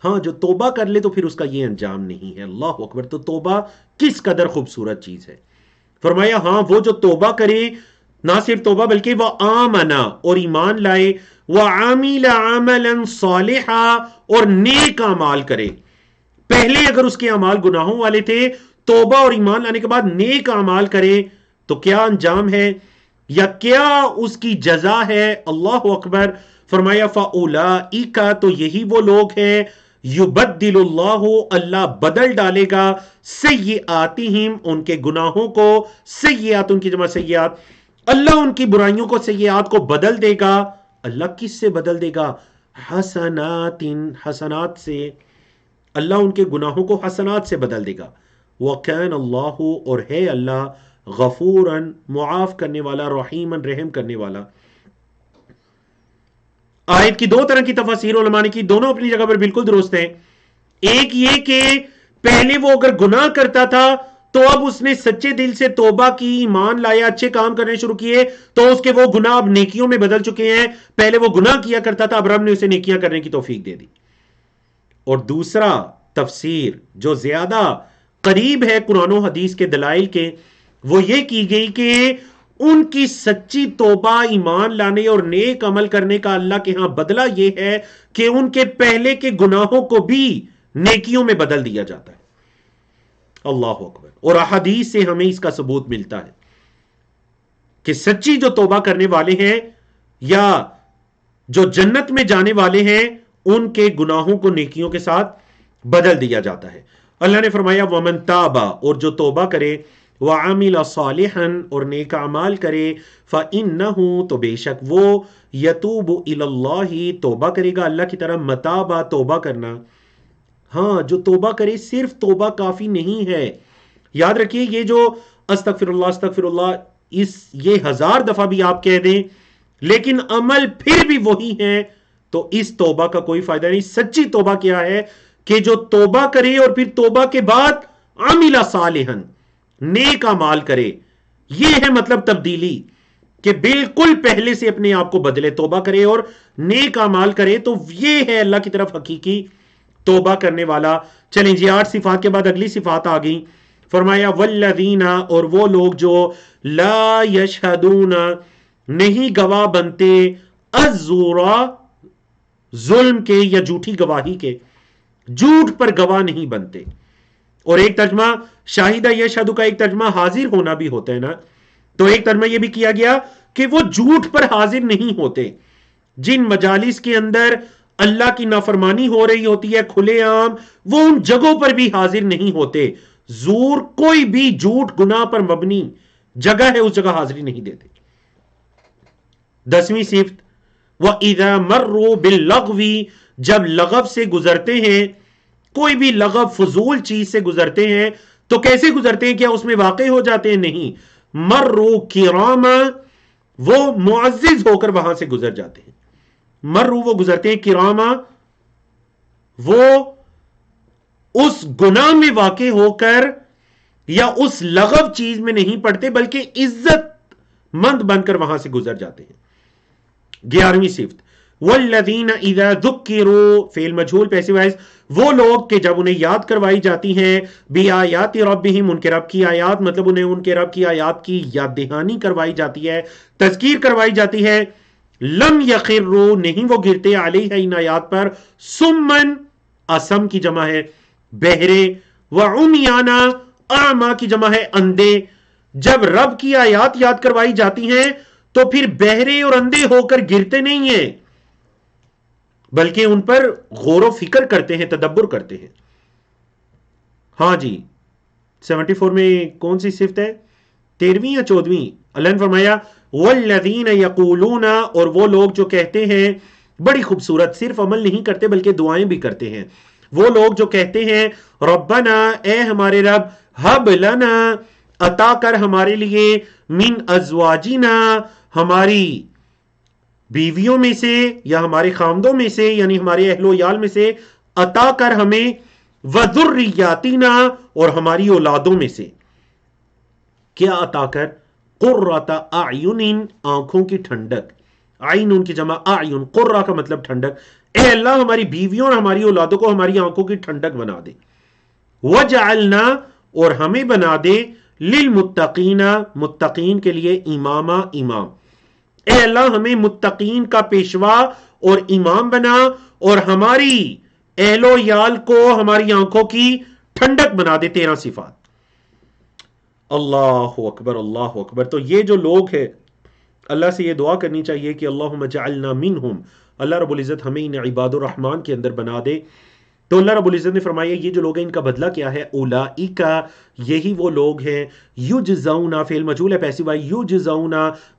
Speaker 1: ہاں جو توبہ کر لے تو پھر اس کا یہ انجام نہیں ہے. اللہ اکبر. تو توبہ کس قدر خوبصورت چیز ہے. فرمایا ہاں وہ جو توبہ کرے، نہ صرف توبہ بلکہ وہ آمنا اور ایمان لائے، وعامل عملا صالحا اور نیک اعمال کرے. پہلے اگر اس کے اعمال گناہوں والے تھے، توبہ اور ایمان لانے کے بعد نیک اعمال کرے تو کیا انجام ہے؟ یا کیا اس کی جزا ہے؟ اللہ اکبر. فرمایا فاولئک، تو یہی وہ لوگ ہیں، یبدل اللہ، اللہ بدل ڈالے گا، سیئاتہم، ان کے گناہوں کو، سیئات ان کی جمع سیئات، اللہ ان کی برائیوں کو، سیئات کو بدل دے گا. اللہ کس سے بدل دے گا؟ حسنات، حسنات سے. اللہ ان کے گناہوں کو حسنات سے بدل دے گا. وَكَانَ اللَّهُ، اور ہے اللہ، غفوراً، معاف کرنے والا، رحیماً، رحم کرنے والا. آیت کی دو طرح کی تفاسیر علماء نے کی، دونوں اپنی جگہ پر بالکل درست ہیں. ایک یہ کہ پہلے وہ اگر گناہ کرتا تھا تو اب اس نے سچے دل سے توبہ کی، ایمان لایا، اچھے کام کرنے شروع کیے، تو اس کے وہ گناہ اب نیکیوں میں بدل چکے ہیں. پہلے وہ گناہ کیا کرتا تھا، اب رب نے اسے نیکیاں کرنے کی توفیق دے دی. اور دوسرا تفسیر جو زیادہ قریب ہے قرآن و حدیث کے دلائل کے، وہ یہ کی گئی کہ ان کی سچی توبہ، ایمان لانے اور نیک عمل کرنے کا اللہ کے ہاں بدلہ یہ ہے کہ ان کے پہلے کے گناہوں کو بھی نیکیوں میں بدل دیا جاتا ہے. اللہ اکبر. اور احادیث سے ہمیں اس کا ثبوت ملتا ہے کہ سچی جو توبہ کرنے والے ہیں یا جو جنت میں جانے والے ہیں، ان کے گناہوں کو نیکیوں کے ساتھ بدل دیا جاتا ہے. اللہ نے فرمایا وَمَن تَابَ، اور جو توبہ کرے، وَعَمِلَ صَالِحًا، اور نیک اعمال کرے، فَإِنَّهُ، تو بے شک وہ، يَتُوبُ إِلَى اللَّهِ، توبہ کرے گا اللہ کی طرف. متابہ، توبہ کرنا. ہاں، جو توبہ کرے، صرف توبہ کافی نہیں ہے. یاد رکھیے، یہ جو استغفر اللہ استغفر اللہ، یہ 1000 دفعہ بھی آپ کہہ دیں لیکن عمل پھر بھی وہی ہے، تو اس توبہ کا کوئی فائدہ نہیں. سچی توبہ کیا ہے کہ جو توبہ کرے اور پھر توبہ کے بعد عامل صالحا، نیک اعمال کرے. یہ ہے مطلب تبدیلی، کہ بالکل پہلے سے اپنے آپ کو بدلے، توبہ کرے اور نیک اعمال کرے. تو یہ ہے اللہ کی طرف حقیقی توبہ کرنے والا. چلیں جی، 8 صفات کے بعد اگلی صفات آ گئی. فرمایا والذین، اور وہ لوگ جو لا یشہدون، نہیں گواہ بنتے، الزور، ظلم کے یا جھوٹی گواہی کے، جھوٹ پر گواہ نہیں بنتے. اور ایک ترجمہ شاہدہ یشہدو کا ایک ترجمہ حاضر ہونا بھی ہوتا ہے نا، تو ایک ترجمہ یہ بھی کیا گیا کہ وہ جھوٹ پر حاضر نہیں ہوتے. جن مجالس کے اندر اللہ کی نافرمانی ہو رہی ہوتی ہے کھلے عام، وہ ان جگہوں پر بھی حاضر نہیں ہوتے. زور، کوئی بھی جھوٹ گناہ پر مبنی جگہ ہے، اس جگہ حاضری نہیں دیتے. 10ویں صفت وَإِذَا مَرُّوا بِاللَّغْوِ، جب لغو سے گزرتے ہیں، کوئی بھی لغو فضول چیز سے گزرتے ہیں تو کیسے گزرتے ہیں؟ کیا اس میں واقع ہو جاتے ہیں؟ نہیں. مروا کراما، وہ معزز ہو کر وہاں سے گزر جاتے ہیں. مروا، وہ گزرتے ہیں، کراما، وہ اس گناہ میں واقع ہو کر یا اس لغو چیز میں نہیں پڑتے بلکہ عزت مند بن کر وہاں سے گزر جاتے ہیں. 11ویں صفت والذین اذا ذکروا، فعل مجہول پیسو وائز، وہ لوگ کہ جب انہیں یاد کروائی جاتی ہیں، بآیات ربہم، ان کے رب کی آیات، مطلب انہیں ان کے رب کی آیات کی یاد دہانی کروائی جاتی ہے، تذکیر کروائی جاتی ہے، لم یخروا، نہیں وہ گرتے، علیہ، ان آیات پر، سمن، اسم کی جمع ہے بہرے، وعمیانا، اعما کی جمع ہے اندھے. جب رب کی آیات یاد کروائی جاتی ہیں تو پھر بہرے اور اندھے ہو کر گرتے نہیں ہیں بلکہ ان پر غور و فکر کرتے ہیں، تدبر کرتے ہیں. ہاں جی، 74 میں کون سی صفت ہے؟ 13ویں یا 14ویں؟ اللہ نے فرمایا والذین یقولون، اور وہ لوگ جو کہتے ہیں، بڑی خوبصورت، صرف عمل نہیں کرتے بلکہ دعائیں بھی کرتے ہیں. وہ لوگ جو کہتے ہیں ربنا، اے ہمارے رب، ہب لنا، عطا کر ہمارے لیے، من ازواجنا، ہماری بیویوں میں سے یا ہمارے خامدوں میں سے، یعنی ہمارے اہل و عیال میں سے، عطا کر ہمیں، وذریاتنا، اور ہماری اولادوں میں سے. کیا عطا کر؟ قرۃ اعین، آنکھوں کی ٹھنڈک. عین ان کی جمع اعین، قرہ کا مطلب ٹھنڈک. اے اللہ ہماری بیویوں اور ہماری اولادوں کو ہماری آنکھوں کی ٹھنڈک بنا دے. وجعلنا، اور ہمیں بنا دے، للمتقین، متقین کے لیے، اماما، امام. اے اللہ ہمیں متقین کا پیشوا اور امام بنا، اور ہماری اہل و عیال کو ہماری آنکھوں کی ٹھنڈک بنا دے. 13 صفات. اللہ اکبر، اللہ اکبر. تو یہ جو لوگ ہیں اللہ سے یہ دعا کرنی چاہیے کہ اللہم جعلنا منہم، اللہ رب العزت ہمیں ان عباد الرحمن کے اندر بنا دے۔ تو اللہ رب العزت نے فرمایا یہ جو لوگ ہیں ان کا بدلہ کیا ہے، اولئک، یہی وہ لوگ ہیں، یجزون، فعل مجہول ہے پیسو ہے، یجزون،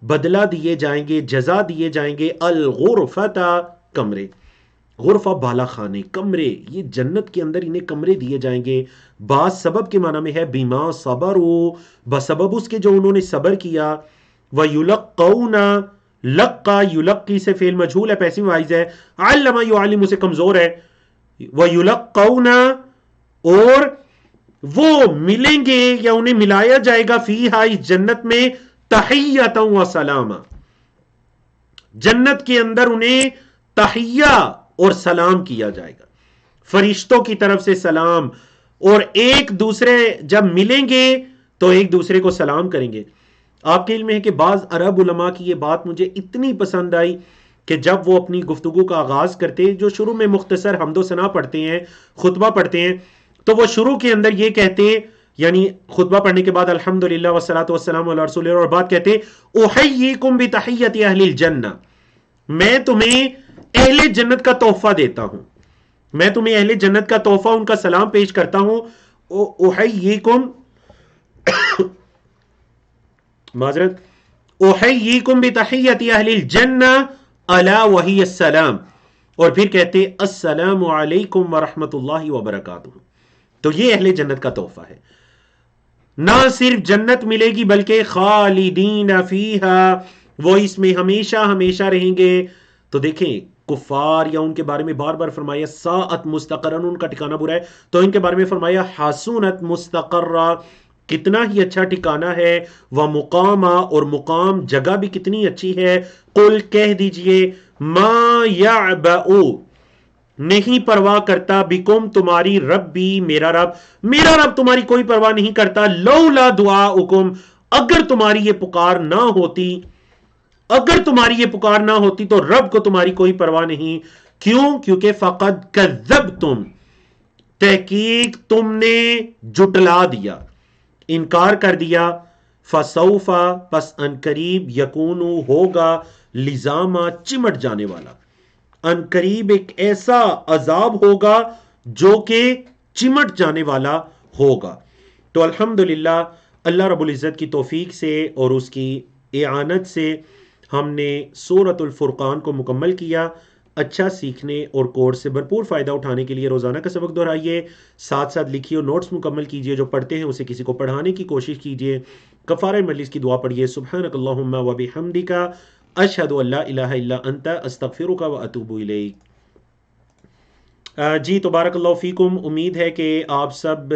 Speaker 1: بدلہ دیے جائیں گے، جزا دیے جائیں گے، الغرفۃ، کمرے، غرفہ بالا خانے، کمرے، یہ جنت کے اندر انہیں کمرے دیے جائیں گے۔ بعض سبب کے معنی میں ہے بیما صبروا، بسبب اس کے جو انہوں نے صبر کیا۔ وَيُلَقَّوْنَ، لقا یلقی سے فعل مجہول ہے پیسو وائز ہے، علم یعلم سے کمزور ہے، وَيُلَقَّوْنَ، اور وہ ملیں گے یا انہیں ملایا جائے گا فیہا، اس جنت میں، تحیۃ و سلاما، جنت کے اندر انہیں تحیہ اور سلام کیا جائے گا، فرشتوں کی طرف سے سلام، اور ایک دوسرے جب ملیں گے تو ایک دوسرے کو سلام کریں گے۔ آپ کے علم میں ہے کہ بعض عرب علماء کی یہ بات مجھے اتنی پسند آئی کہ جب وہ اپنی گفتگو کا آغاز کرتے، جو شروع میں مختصر حمد و ثنا پڑھتے ہیں، خطبہ پڑھتے ہیں، تو وہ شروع کے اندر یہ کہتے، یعنی خطبہ پڑھنے کے بعد الحمدللہ والصلاۃ والسلام علی رسول اللہ، اور بعد کہتے احییکم بتحیۃ اہل الجنہ، میں تمہیں اہل جنت کا تحفہ دیتا ہوں، میں تمہیں اہل جنت کا تحفہ ان کا سلام پیش کرتا ہوں۔ احییکم، معذرت، احییکم بتحیۃ اہل الجنہ الا وہی السلام، اور پھر کہتے السلام علیکم ورحمۃ اللہ وبرکاتہ۔ تو یہ اہل جنت کا تحفہ ہے، نہ صرف جنت ملے گی بلکہ خالدین فیہا، وہ اس میں ہمیشہ ہمیشہ رہیں گے۔ تو دیکھیں کفار یا ان کے بارے میں بار بار فرمایا ساعت مستقرن، ان کا ٹھکانہ برا ہے، تو ان کے بارے میں فرمایا حسنت مستقرہ، کتنا ہی اچھا ٹھکانہ ہے، وہ مقامہ، اور مقام جگہ بھی کتنی اچھی ہے۔ قل، کہہ دیجئے، ما یعبأ، نہیں پرواہ کرتا، بکم، تمہاری، ربی، میرا رب تمہاری کوئی پرواہ نہیں کرتا، لولا دعاؤکم، اگر تمہاری یہ پکار نہ ہوتی، اگر تمہاری یہ پکار نہ ہوتی تو رب کو تمہاری کوئی پرواہ نہیں۔ کیوں؟ کیونکہ فقد کذبتم، تحقیق تم نے جٹلا دیا، انکار کر دیا، فسوف، پس ان قریب، یکون، ہوگا، لزاما، چمٹ جانے والا، ان قریب ایک ایسا عذاب ہوگا جو کہ چمٹ جانے والا ہوگا۔ تو الحمدللہ اللہ رب العزت کی توفیق سے اور اس کی اعانت سے ہم نے سورۃ الفرقان کو مکمل کیا۔ اچھا سیکھنے اور کورس سے بھرپور فائدہ اٹھانے کے لیے روزانہ کا سبق دہرائیے، ساتھ ساتھ لکھیے اور نوٹس مکمل کیجیے، جو پڑھتے ہیں اسے کسی کو پڑھانے کی کوشش کیجیے، کفارہ مجلس کی دعا پڑھیے، سبحانک اللہم و بحمدک، اشہد ان لا الہ الا انت، استغفرک و اتوب الیک۔ جی تو بارک اللہ فیکم، امید ہے کہ آپ سب